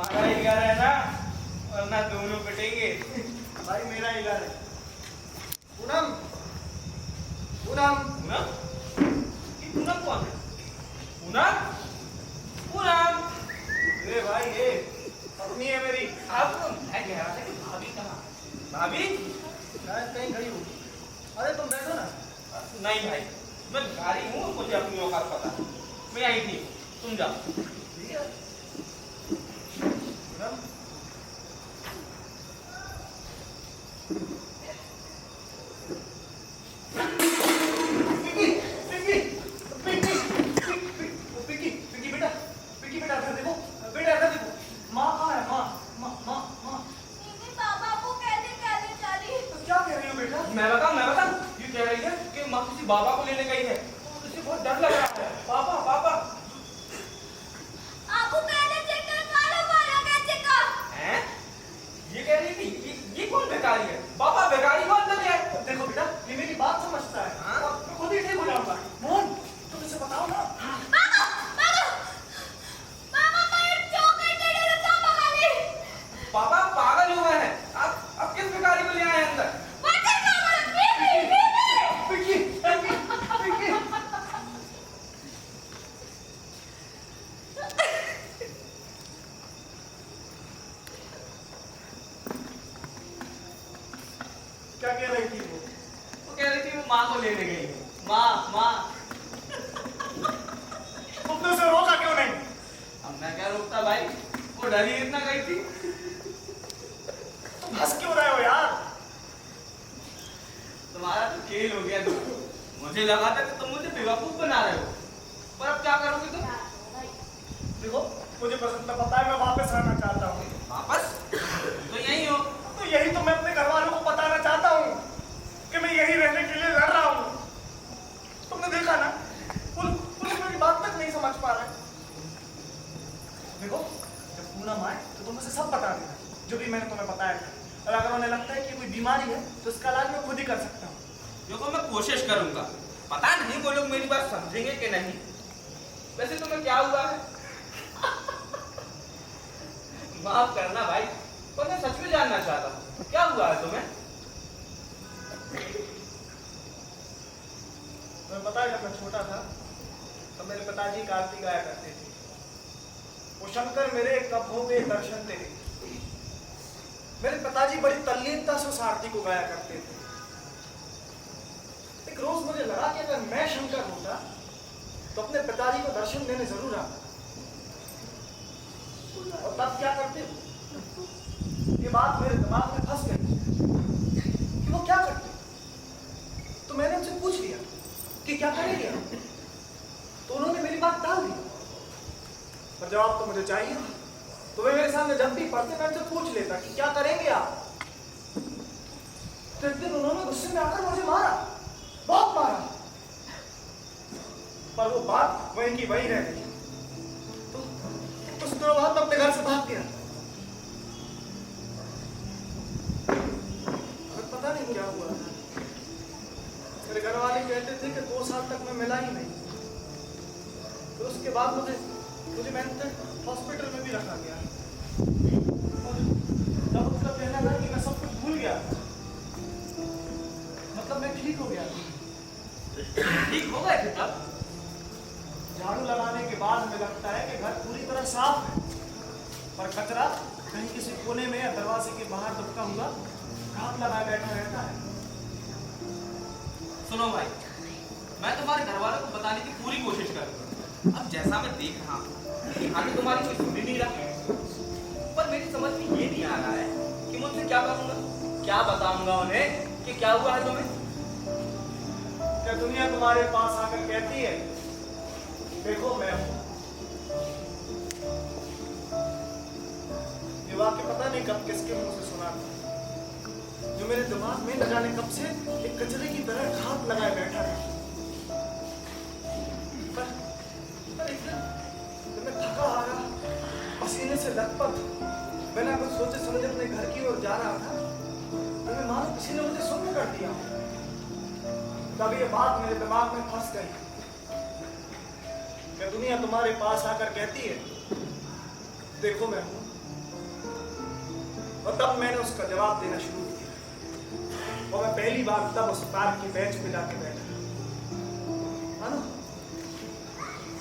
हमारा ही घर है ना, वरना दोनों पिटेंगे। भाई मेरा ही घर है। पूनम, पूनम, पूनम? ये पूनम कौन है? पूनम? पूनम? ए भाई ये पत्नी है मेरी। आपको मैं कह रहा था कि भाभी कहाँ? भाभी? शायद कहीं गई होगी। अरे तुम बैठो ना। नहीं भाई, मैं भिखारी हूँ, मुझे अपनी औकात पता है। मैं आई थी, तुम जाओ। ठीक है। पूनम, पिंकी, पिंकी, पिंकी, पिंकी, पिंकी बेटा, पिंकी बेटा इधर देखो, बेटा इधर देखो। माँ कहाँ है? माँ। दीदी पापा को कैसे कैसे चली? तो क्या कह रही हो बेटा? मैं बताऊं? ये कह रही है कि माँ किसी बाबा को लेने गई है। उसे बहुत डर लग रहा है। पापा। आपको कैसे चेक कर मालूम वाला कैसे का? हैं? ये कह रही थी, ये कौन भिखारी है? बाबा भिखारी कौन सा है? देखो बेटा, ये मेरी बात समझता है। हाँ? और मैं खुद ही ठीक हो जाऊंगा। मोहन, तुम इसे बताओ ना। पापा मैं चौकर के डर से भागी। पापा पागल हुए हैं। अब किस भिखारी को ले आए अंदर? वाटर का वाला बीबी। पिंकी, पिंकी, पिंकी। क्या कह रही थी वो? वो कह रही थी वो माँ को लेने गई है। माँ। तुमने उसे रोका क्यों नहीं? अब मैं क्या रोकता भाई, वो डरी इतना गई थी। तुम हंस क्यों रहे हो यार? तुम्हारा तो खेल हो गया। मुझे लगा था कि तुम मुझे बेवकूफ बना रहे हो, पर अब क्या करोगे तुम? देखो, मुझे पसंद तो पता है, मैं वापस रहना चाहता हूँ। वापस? तो यही हो। तो यही तो मैं अपने घर वालों को बताना चाहता हूँ कि मैं यही रहने के लिए लड़ रहा हूँ। तुमने देखा ना, पुलिस मेरी बात तक नहीं समझ पा रहा है। देखो, जब पूनम आए तो तुम उसे सब बता देना, जो भी मैंने तुम्हें बताया था। और अगर उन्हें लगता है कि कोई बीमारी है तो इसका इलाज मैं खुद ही कर सकता हूँ। देखो मैं कोशिश करूंगा, पता नहीं वो लोग मेरी बात समझेंगे कि नहीं। वैसे तुम्हें क्या हुआ है? माफ करना भाई, पर मैं सच में जानना चाहता हूँ, क्या हुआ है तुम्हें? तुम्हें पता है, जब मैं छोटा था तो मेरे पिताजी आरती गाया करते थे। वो शंकर मेरे कब हो गए दर्शन तेरे। मेरे पिताजी बड़ी तल्लीनता से उस आरती को गाया करते थे। एक रोज मुझे लगा कि अगर मैं शंकर होता तो अपने पिताजी को दर्शन देने जरूर आता। और तब क्या करते? ये बात मेरे दिमाग में फंस गई कि वो क्या करते। तो मैंने उनसे पूछ लिया कि क्या करेंगे आप? तो उन्होंने मेरी बात टाल दी। पर जवाब तो मुझे चाहिए। तो वे मेरे सामने जब भी पढ़ते मैं उनसे पूछ लेता कि क्या करेंगे आप। तो एक दिन उन्होंने गुस्से में आकर मुझे मारा, बहुत मारा। पर वो बात वहीं की वहीं रह गई। तो कुछ दिनों बाद मैं अपने घर से भाग गया। अब पता नहीं क्या हुआ। मेरे घर वाले कहते थे कि 2 साल तक मैं मिला ही नहीं। तो उसके बाद मुझे मेंटल हॉस्पिटल में भी रखा गया। और जब उसका कहना था कि मैं सब कुछ भूल गया, मतलब मैं ठीक हो गया। ठीक हो गए थे तब? झाड़ू लगाने के बाद हमें लगता है कि घर पूरी तरह साफ है, पर कचरा कहीं किसी कोने में या दरवाजे के बाहर दबका हुआ घात लगाए बैठा रहता है। सुनो भाई, मैं तुम्हारे घर वालों को बताने की पूरी कोशिश करूंगा। अब जैसा मैं देख रहा हूँ, यहाँ तो तुम्हारी कोई सुन ही नहीं रहा, पर मेरी समझ में ये नहीं आ रहा है कि मैं उनसे क्या करूंगा, क्या बताऊंगा उन्हें कि क्या हुआ है तुम्हें। क्या दुनिया तुम्हारे पास आकर कहती है, देखो मैं हूं। ये वाक्य पता नहीं कब किसके मुंह से सुना था, जो मेरे दिमाग में न जाने कब से एक कचरे की तरह घात लगाए बैठा था। पर एक दिन जब मैं थका हारा, पसीने से लथपथ, बिना कुछ सोचे समझे अपने घर की ओर जा रहा था, तो मैं मानो किसी ने मुझे शून्य कर दिया। तब ये बात मेरे दिमाग में फंस गई। क्या दुनिया तुम्हारे पास आकर कहती है, देखो मैं हूं। और तब मैंने उसका जवाब देना शुरू किया। और मैं पहली बार तब उस पार्क की बेंच पे जाके बैठा।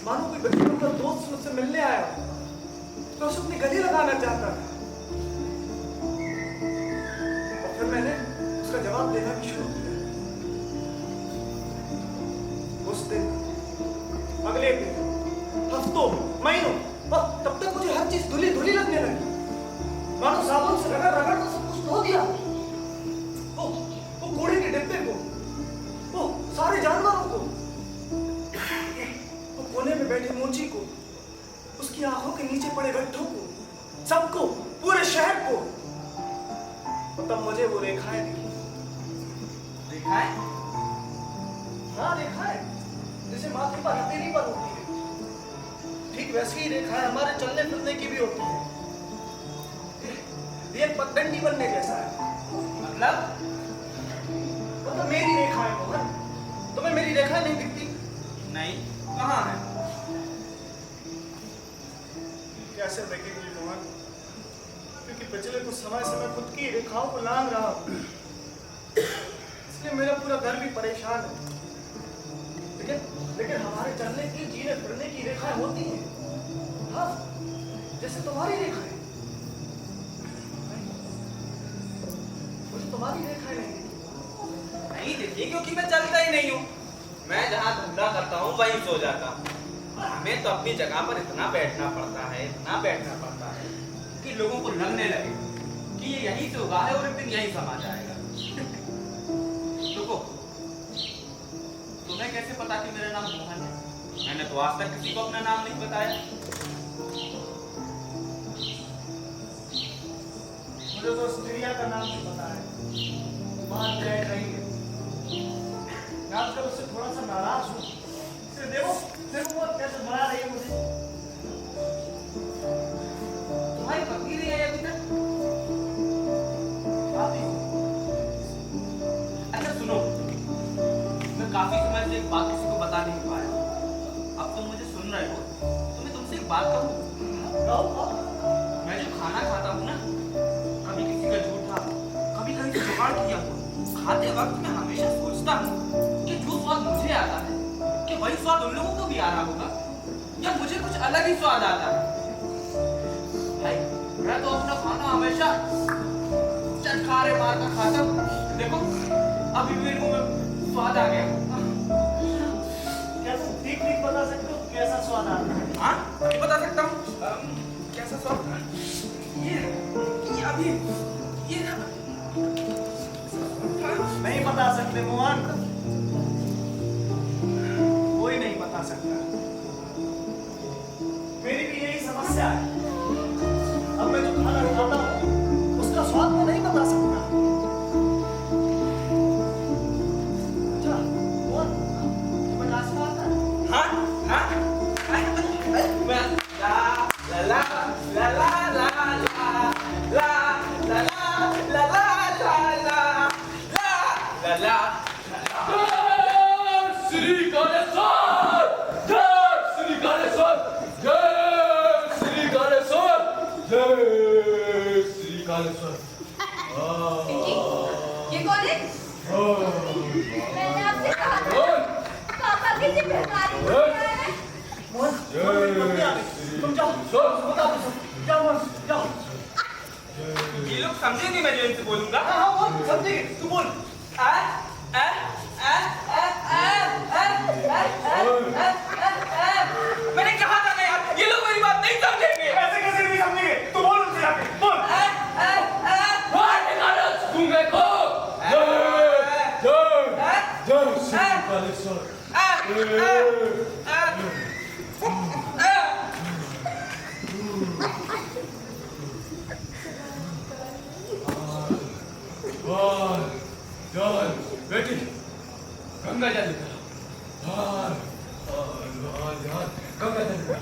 मानो कोई बचपन का दोस्त मुझसे मिलने आया तो उसे अपनी गले लगाना चाहता था। और फिर मैंने उसका जवाब देना भी शुरू किया। उस दिन, अगले दिन, हफ्तों, महीनों, और तब तक मुझे हर चीज धुली धुली लगने लगी। मानो साबुन से रगड़ रगड़ तो सब कुछ धो दिया। वो कूड़े के डिब्बे को, वो सारे जानवरों को, वो कोने में बैठे मोची को, उसकी आंखों के नीचे पड़े गड्ढों को, सबको, पूरे शहर को। और तब मुझे वो रेखाएं दिखी। रेखाएं? हाँ, रेखाएं, जैसे माथे पर हथेली पर होती है। ठीक वैसी ही रेखाएं हमारे चलने फिरने की भी होती है। ये एक पगडंडी बनने जैसा है। मतलब मेरी रेखाएं मोहन, तुम्हें मेरी रेखाएं नहीं दिखती? नहीं, कहाँ है? कैसे देखेंगे मोहन? क्योंकि पिछले कुछ समय से मैं खुद की रेखाओं को लांघ रहा हूं, इसलिए मेरा पूरा घर भी परेशान है। लेकिन हमारे चलने की, जीने फिरने की रेखाएं होती हैं। हाँ, जैसे तुम्हारी रेखाएं। मुझे तुम्हारी रेखाएं नहीं दिखती क्योंकि मैं चलता ही नहीं हूँ। मैं जहाँ धंधा करता हूँ वहीं सो जाता हूँ। हमें तो अपनी जगह पर इतना बैठना पड़ता है कि लोगों को लगने लगे कि ये यहीं से उगा है और एक दिन यहीं समा जाएगा। रुको, तुम्हें कैसे पता कि मेरा नाम मोहन है? मैंने तो आज तक किसी को अपना नाम नहीं बताया। मुझे तो उस चिड़िया का नाम नहीं पता है। वहां रह रही है। आजकल उससे थोड़ा सा नाराज हूँ। देखो वो कैसे मना रही है मुझे। तुम्हारी पत्नी नहीं आई अभी तक? अच्छा सुनो, मैं काफी समय से एक बात किसी को बता नहीं पाया। अब तुम मुझे सुन रहे हो तो मैं तुमसे एक बात कहूँ। मैं जो खाना खाता हूँ ना, कभी किसी का झूठा, कभी कभी जुगाड़ किया हुआ, खाते वक्त मैं हमेशा सोचता हूँ कि जो स्वाद मुझे आता है कि वही स्वाद उन लोगों को भी आ रहा होगा, या मुझे कुछ अलग ही स्वाद आता है। भाई, मैं तो अपना खाना हमेशा चटकारे मार कर खाता हूँ। देखो, अभी मेरे मुंह में स्वाद आ गया। क्या तुम ठीक बता सकते हो कैसा स्वाद आता है? हाँ, अभी बता सकता हूँ। कैसा स्वाद? ये अभी ये नहीं बता सकते मोहन, कोई नहीं बता सकता। मेरी भी यही समस्या है। अब मैं जो खाना खाता हूँ उसका स्वाद मैं नहीं बता सकता। अच्छा मोहन, तुम्हें नाचना आता है? हाँ हाँ, मैं ला ला ला ला ला ला ला ला ला ला ला श्री गणेश्वर, जय श्री गणेश्वर, जय श्री गणेश्वर, जय श्री गणेश्वर। ये कौन है? मैंने आपसे कहा था पापा की जिम्मेदारी नहीं है। तुम जाओ, जाओ। ये लोग समझेंगे मैं जो इनसे बोलूंगा। हाँ, समझेंगे। तू बोल। मैंने कहा था ना यार, ये लोग मेरी बात नहीं समझेंगे। ऐसे कैसे नहीं समझेंगे? तू बोल उनसे जाके, बोल। दूंगे को जय जय श्री गणेश्वर। जल बेटी, गंगा जल निकालो। गंगा जल निकालो।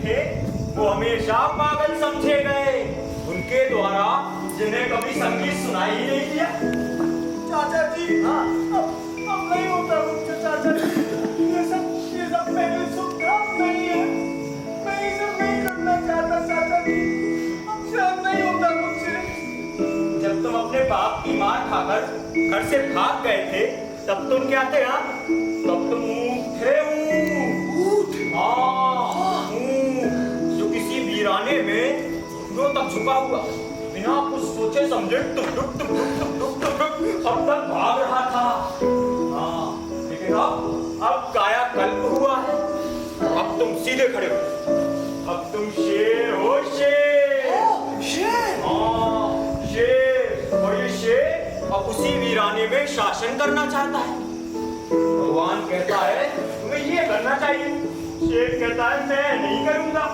थे वो हमेशा पागल समझे गए। उनके द्वारा जिन्हें कभी संगीत सुनाई ही नहीं दिया। चाचा जी, हाँ। अब नहीं होता मुझसे चाचा जी। ये सब पहले सुख था, अब नहीं है। मैं ये सब नहीं करना चाहता चाचा जी। अब से अब नहीं होता मुझसे। जब तुम अपने बाप की मार खाकर घर से भाग गए थे तब तुम क्या थे? हाँ, तब तुम ऊँट थे। ऊँट, हाँ, ऊँट जो किसी वीराने में घुटनों तक झुका हुआ बिना कुछ सोचे समझे टुक टुक टुक टुक टुक टुक टुक टुक अब तक भाग रहा था। हाँ, लेकिन अब कायाकल्प हुआ है। अब तुम सीधे खड़े हो। अब तुम शेर हो, शेर। शेर? हाँ, शेर। और ये शेर अब उसी वीराने में शासन करना चाहता है। भगवान कहता है तुम्हें ये करना चाहिए, शेर कहता है मैं नहीं करूंगा।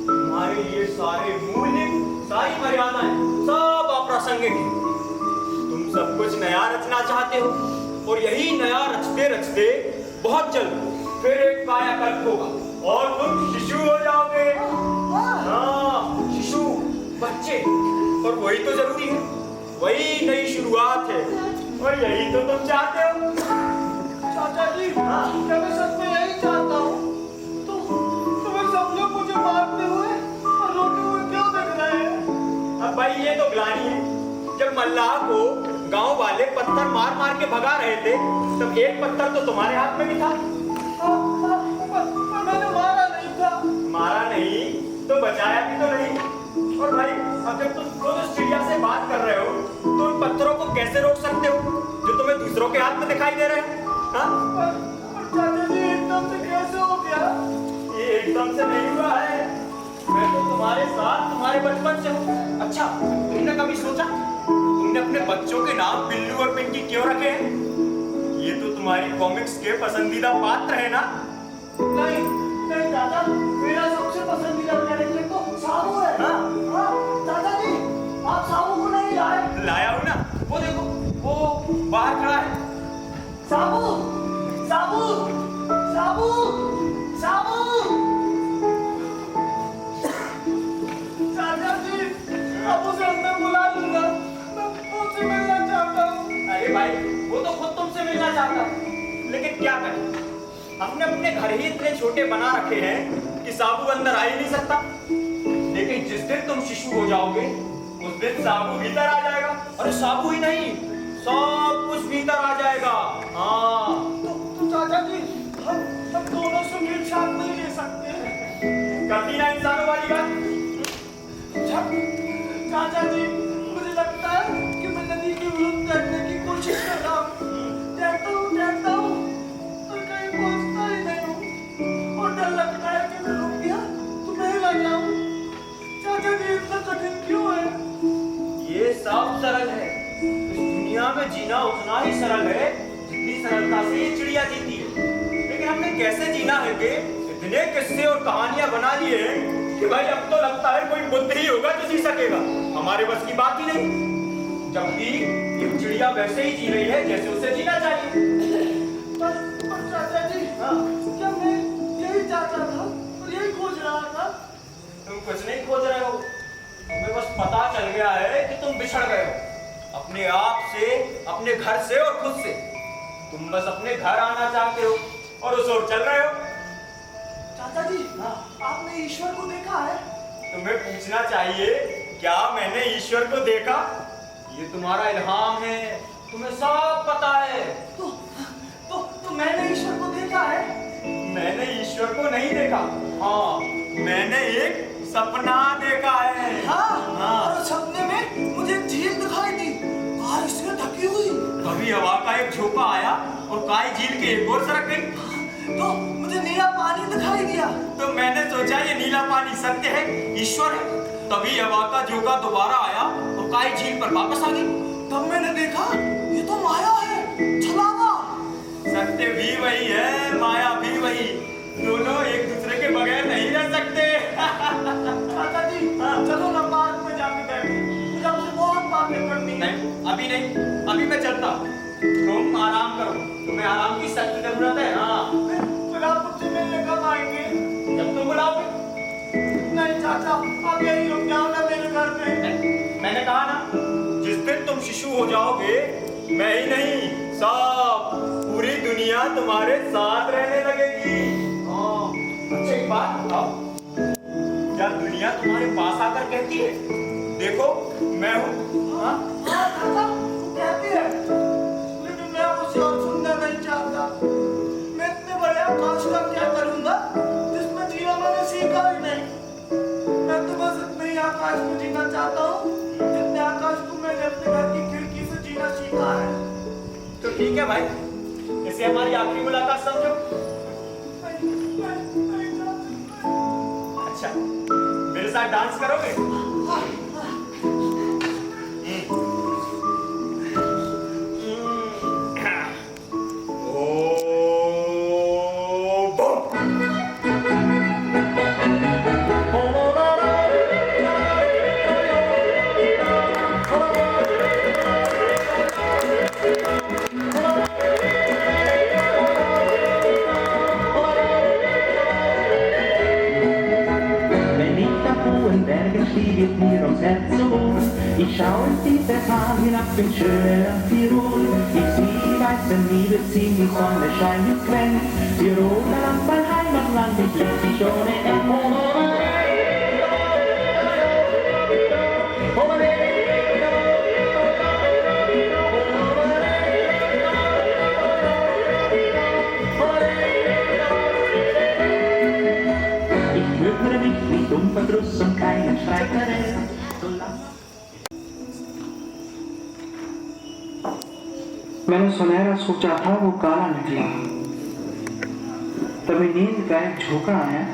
तुम्हारे ये सारे मूल्य, सारी मर्यादाएं सब अप्रासंगिक हैं। तुम सब कुछ नया रचना चाहते हो और यही नया रचते रचते बहुत जल्द फिर एक कायाकल्प होगा और तुम शिशु हो जाओगे। हाँ, शिशु, बच्चे। और वही तो जरूरी है, वही नई शुरुआत है और यही तो तुम चाहते हो। चाचा जी, क्या मैं सच में यही चाहता हूँ? तुम्हें सब लोग मुझे मारते हुए और रोते हुए क्यों देख रहे हैं? अब भाई ये तो ग्लानि है। जब मल्लाह को गांव वाले पत्थर मार मार के भगा रहे थे तब एक पत्थर तो तुम्हारे हाथ में भी था। पर मैंने मारा नहीं था। मारा नहीं तो बचाया भी तो नहीं। और भाई अब जब तुम खुद उस चिड़िया से बात कर रहे हो तो उन पत्थरों को कैसे रोक सकते हो जो तुम्हें दूसरों के हाथ में दिखाई दे रहे हैं? हाँ? पर चाचा जी, एकदम से कैसे हो गया? ये एकदम से नहीं हुआ है। मैं तो तुम्हारे साथ तुम्हारे बचपन से हूँ। अच्छा, तुमने कभी सोचा तुमने अपने बच्चों के नाम बिल्लू और पिंकी क्यों रखे हैं? ये तो तुम्हारी कॉमिक्स के पसंदीदा पात्र है ना? नहीं चाचा, मेरा सबसे पसंदीदा कैरेक्टर तो साबू है। हाँ? चाचा जी, आप साबू को नहीं लाए? लाया हूँ ना, वो देखो, वो बाहर खड़ा है। साबू, साबू, साबू, साबू। चाचा जी, अब उसे अंदर बुला लूंगा। मैं उससे मिलना चाहता हूँ। अरे भाई, वो तो खुद तुमसे मिलना चाहता है, लेकिन क्या करें? हमने अपने घर ही इतने छोटे बना रखे हैं कि साबू अंदर आ ही नहीं सकता। लेकिन जिस दिन तुम शिशु हो जाओगे उस दिन साबू भीतर आ जाएगा। अरे साबू ही नहीं, सब कुछ भीतर आ जाएगा। हाँ, तो चाचा जी, हम दोनों से मिल साथ नहीं ले सकते? करती ना इंसानों वाली बात। चाचा जी, मुझे लगता है कि मैं नदी के विरुद्ध तैरने की कोशिश कर रहा हूँ। तैरता हूँ और कहीं पहुँचता ही नहीं हूँ और डर लगता है कि मैं रुक गया तो नहीं लग जाऊँ। चाचा जी, इतना कठिन क्यों है? ये सब सरल है। इस दुनिया में जीना उतना ही सरल है जितनी सरलता से ये चिड़िया जीती है। लेकिन हमने कैसे जीना है कि इतने किस्से और कहानियां बना लिए हैं कि भाई अब तो लगता है कोई बुद्ध ही होगा जो जी सकेगा। हमारे बस की बात ही नहीं। जबकि ये चिड़िया वैसे ही जी रही है जैसे उसे जीना चाहिए। पर चाचा जी, क्या मैं यही चाहता था और यही खोज रहा था? तुम कुछ नहीं खोज रहे हो, तुम्हें बस पता चल गया है कि तुम बिछड़ गए हो अपने आप से, अपने घर से और खुद से। तुम बस अपने घर आना चाहते हो और उस ओर चल रहे हो। चाचा जी, आपने ईश्वर को देखा है? तुम्हें पूछना चाहिए क्या मैंने ईश्वर को देखा? ये तुम्हारा इल्हाम है, तुम्हें सब पता है। तो मैंने ईश्वर को देखा है? मैंने ईश्वर को नहीं देखा। हाँ, मैंने एक सपना देखा है। हाँ। और उस सपने में मुझे एक झील दिखाई दी, बारिश से ढकी हुई। तभी हवा का एक झोंका आया और काई झील के एक ओर सरक गई। तो मुझे नीला पानी दिखाई दिया। तो मैंने सोचा ये नीला पानी सत्य है, ईश्वर है। तभी हवा का झोंका दोबारा आया और काई झील पर वापस आ गई। तब मैंने देखा ये तो माया है, छलावा। सत्य भी वही है, माया भी वही। दोनों एक दूसरे के बगैर नहीं रह सकते। चाचा जी, चलो ना पार्क में जाके बैठे, मुझे आपसे बहुत बातें करनी। नहीं, अभी नहीं, अभी मैं चलता हूँ। तुम आराम करो, तुम्हें आराम की सख्त जरूरत है। हाँ, फिर आप मुझसे मिलने कब आएंगे? जब तुम बुलाओगे। चाचा आप यहीं रुक जाओ ना मेरे घर में। मैंने कहा ना, जिस दिन तुम शिशु हो जाओगे, मैं ही नहीं, सब पूरी दुनिया तुम्हारे साथ रहने लगेगी। अच्छा एक बात बताओ, क्या दुनिया तुम्हारे पास आकर कहती है देखो मैं हूँ? हाँ चाचा कहती है, लेकिन मैं उसे और सुनना नहीं चाहता। मैं इतने बड़े आकाश का क्या करूंगा जिसमें जीना मैंने सीखा ही नहीं। मैं तो बस इतने ही आकाश में जीना चाहता हूँ जितने आकाश को मैंने अपने घर की खिड़की से जीना सीखा है। तो ठीक है भाई, इसे हमारी आखिरी मुलाकात समझो। अच्छा, मेरे साथ डांस करोगे? Stieg mir aufs Herz so wohl. Ich schau in tiefe Tal hinab in schönen Tirol. Ich sieh weiße Liebe ziehen, die Sonne scheint und glänzt. Tiroler Land, mein Heimatland, ich lieb dich ohne Ende. Verdruss und keinen Streit mehr. मैंने सुनहरा सोचा था वो काला निकला। तभी नींद का एक झोंका आया,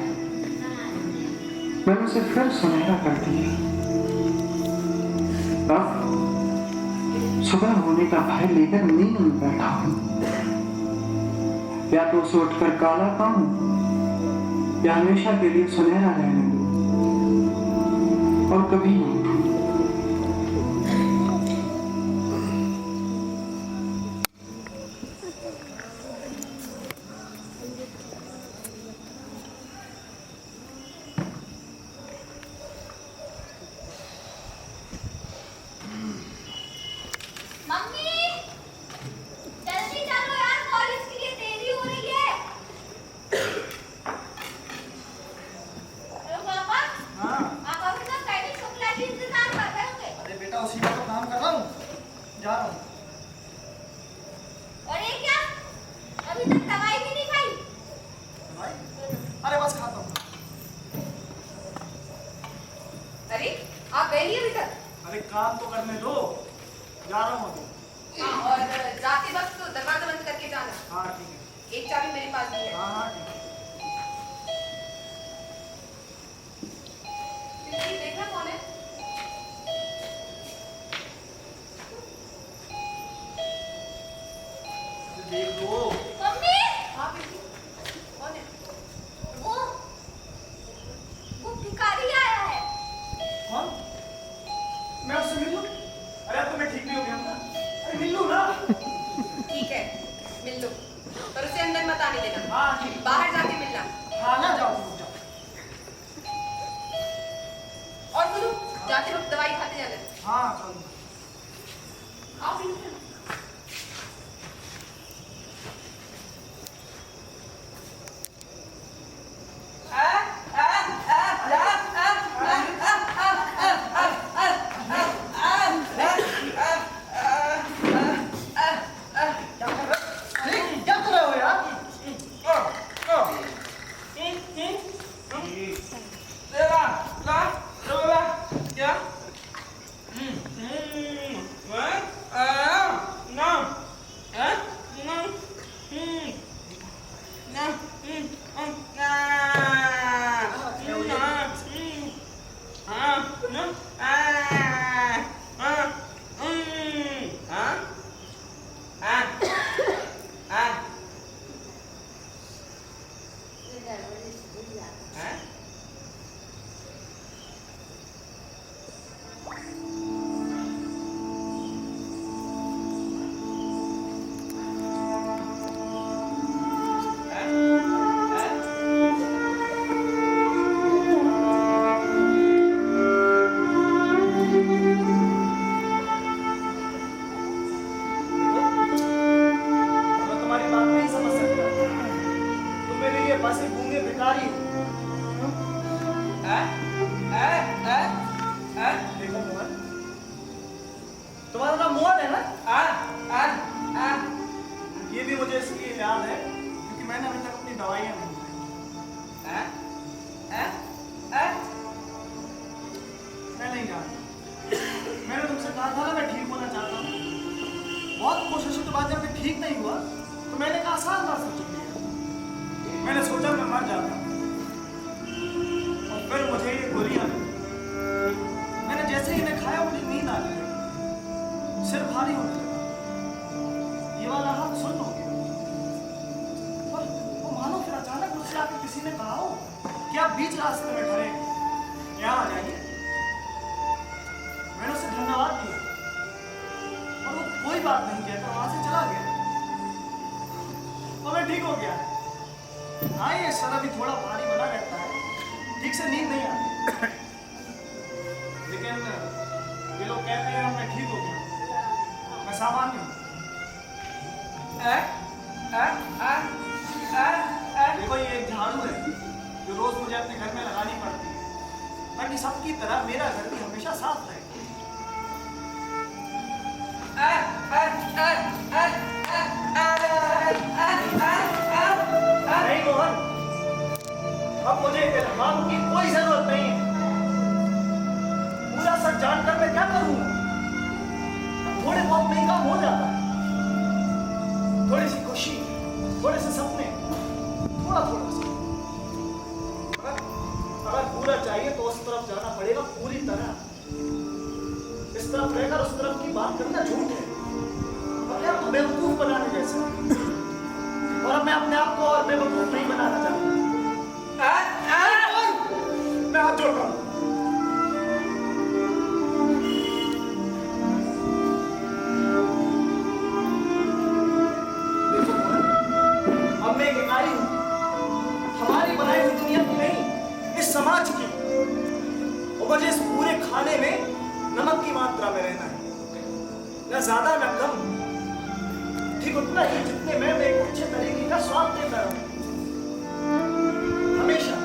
मैंने उसे फिर सुनहरा कर दिया। अब सुबह होने का भय लेकर नींद में बैठा हूं। या तो उसे उठकर काला पाऊं या हमेशा के लिए सुनहरा रहने दूं और कभी नहीं। मम्मी जल्दी चलो यार, कॉलेज के लिए देरी हो रही है। हेलो पापा। हाँ आप अभी तक कैडी शुक्ला की इंतजार कर रहे होंगे। अरे बेटा उसी का तो काम कर रहा हूँ, जा रहा हूँ। और ये क्या, अभी तक दवाई भी नहीं खाई? भाई अरे बस खाता हूँ। अरे आप गए नहीं अभी तक? अरे काम तो करने दो, जा रहा हूँ अभी। हाँ, और जाते वक्त तो दरवाजा बंद करके जाना। हाँ ठीक है। एक चाबी मेरे पास भी है। हाँ हाँ ठीक है। पिंकी, देखना कौन है? देख लो। मम्मी हाँ पिंकी, कौन है? वो भिखारी आया है। कौन? मैं उससे मिल लूँ? अरे अब तो मैं ठीक नहीं हो गया हूँ ना। अरे मिल लूँ ना। ठीक है, मिल लो, पर उसे अंदर मत आने देना। हाँ ठीक है। बाहर जाके मिलना। हाँ ना जाओ तुम जाओ। और सुनो, जाते वक्त दवाई खाते जाना। हाँ चलो। आओ पिंकी। क्या कर रहे हो यार? गूंगे बसे गूंगे भिखारी हूँ। देखो मोहन, तुम्हारा नाम मोहन है ना? ये भी मुझे इसलिए याद है क्योंकि मैंने अभी तक अपनी दवाइयाँ नहीं खाई। मैं नहीं जानता। मैंने तुमसे कहा था ना मैं ठीक होना चाहता हूँ। बहुत कोशिशों के बाद जब मैं ठीक नहीं हुआ तो मैंने कहा आसान रास्ता चुन लिया। मैंने सोचा मैं मर जाता हूँ और फिर मुझे ये गोलियां मिली। मैंने जैसे ही इन्हें खाया मुझे नींद आ गई, सिर भारी होने लगा, ये वाला हाथ सुन्न हो गया। और वो मानो फिर अचानक मुझसे आके किसी ने कहा हो कि आप बीच रास्ते में खड़े हैं, यहाँ आ जाइए। मैंने उसे धन्यवाद दिया और वो कोई बात नहीं कहता वहां से चला गया और मैं ठीक हो गया। हाँ, ये सर अभी थोड़ा भारी बना रहता है, ठीक से नींद नहीं आती, लेकिन ये लोग कहते हैं मैं ठीक हो गया, मैं सामान्य हूँ। देखो ये एक झाड़ू है जो रोज मुझे अपने घर में लगानी पड़ती है ताकि सबकी तरह मेरा घर भी हमेशा साफ रहे। नहीं मोहन, अब मुझे इल्हाम की कोई जरूरत नहीं है। पूरा सच जानकर मैं क्या करूंगा? थोड़े बहुत नहीं काम हो जाता, थोड़ी सी खुशी, थोड़े से सपने, थोड़ा थोड़ा सा। अगर पूरा चाहिए तो उस तरफ जाना पड़ेगा पूरी तरह। इस तरफ रहकर उस तरफ की बात करना झूठ है, अपने आप को बेवकूफ बनाने जैसा। और अब मैं अपने आप को और बेवकूफ नहीं बनाना चाहता। मैं हाथ जोड़ रहा हूं। देखो मोहन, अब मैं एक इकाई हूं, हमारी बनाई हुई दुनिया की नहीं, इस समाज की। और मुझे इस पूरे खाने में नमक की मात्रा में रहना है, न ज्यादा न कम, ठीक उतना ही जितने मैं एक अच्छे तरीके का स्वाद देता रहूं हमेशा।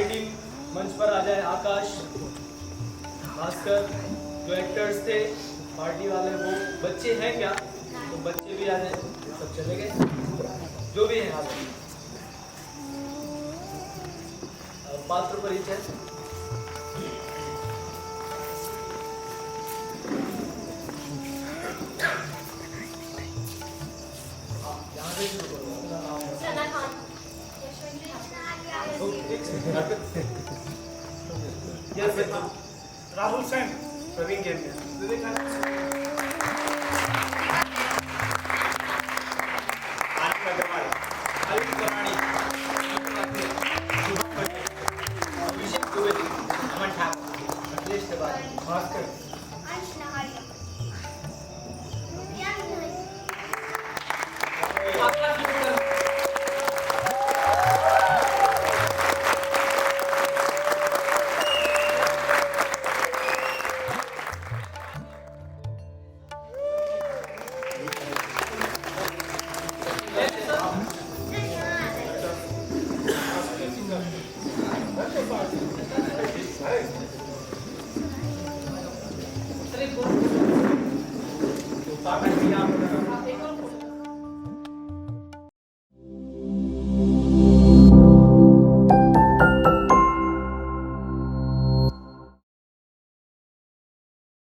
सारी टीम मंच पर आ जाए। आकाश, भास्कर, जो एक्टर्स थे, पार्टी वाले, वो बच्चे हैं क्या, तो बच्चे भी आ जाए। सब चले गए, जो भी है आ जाए। पात्र परिचय।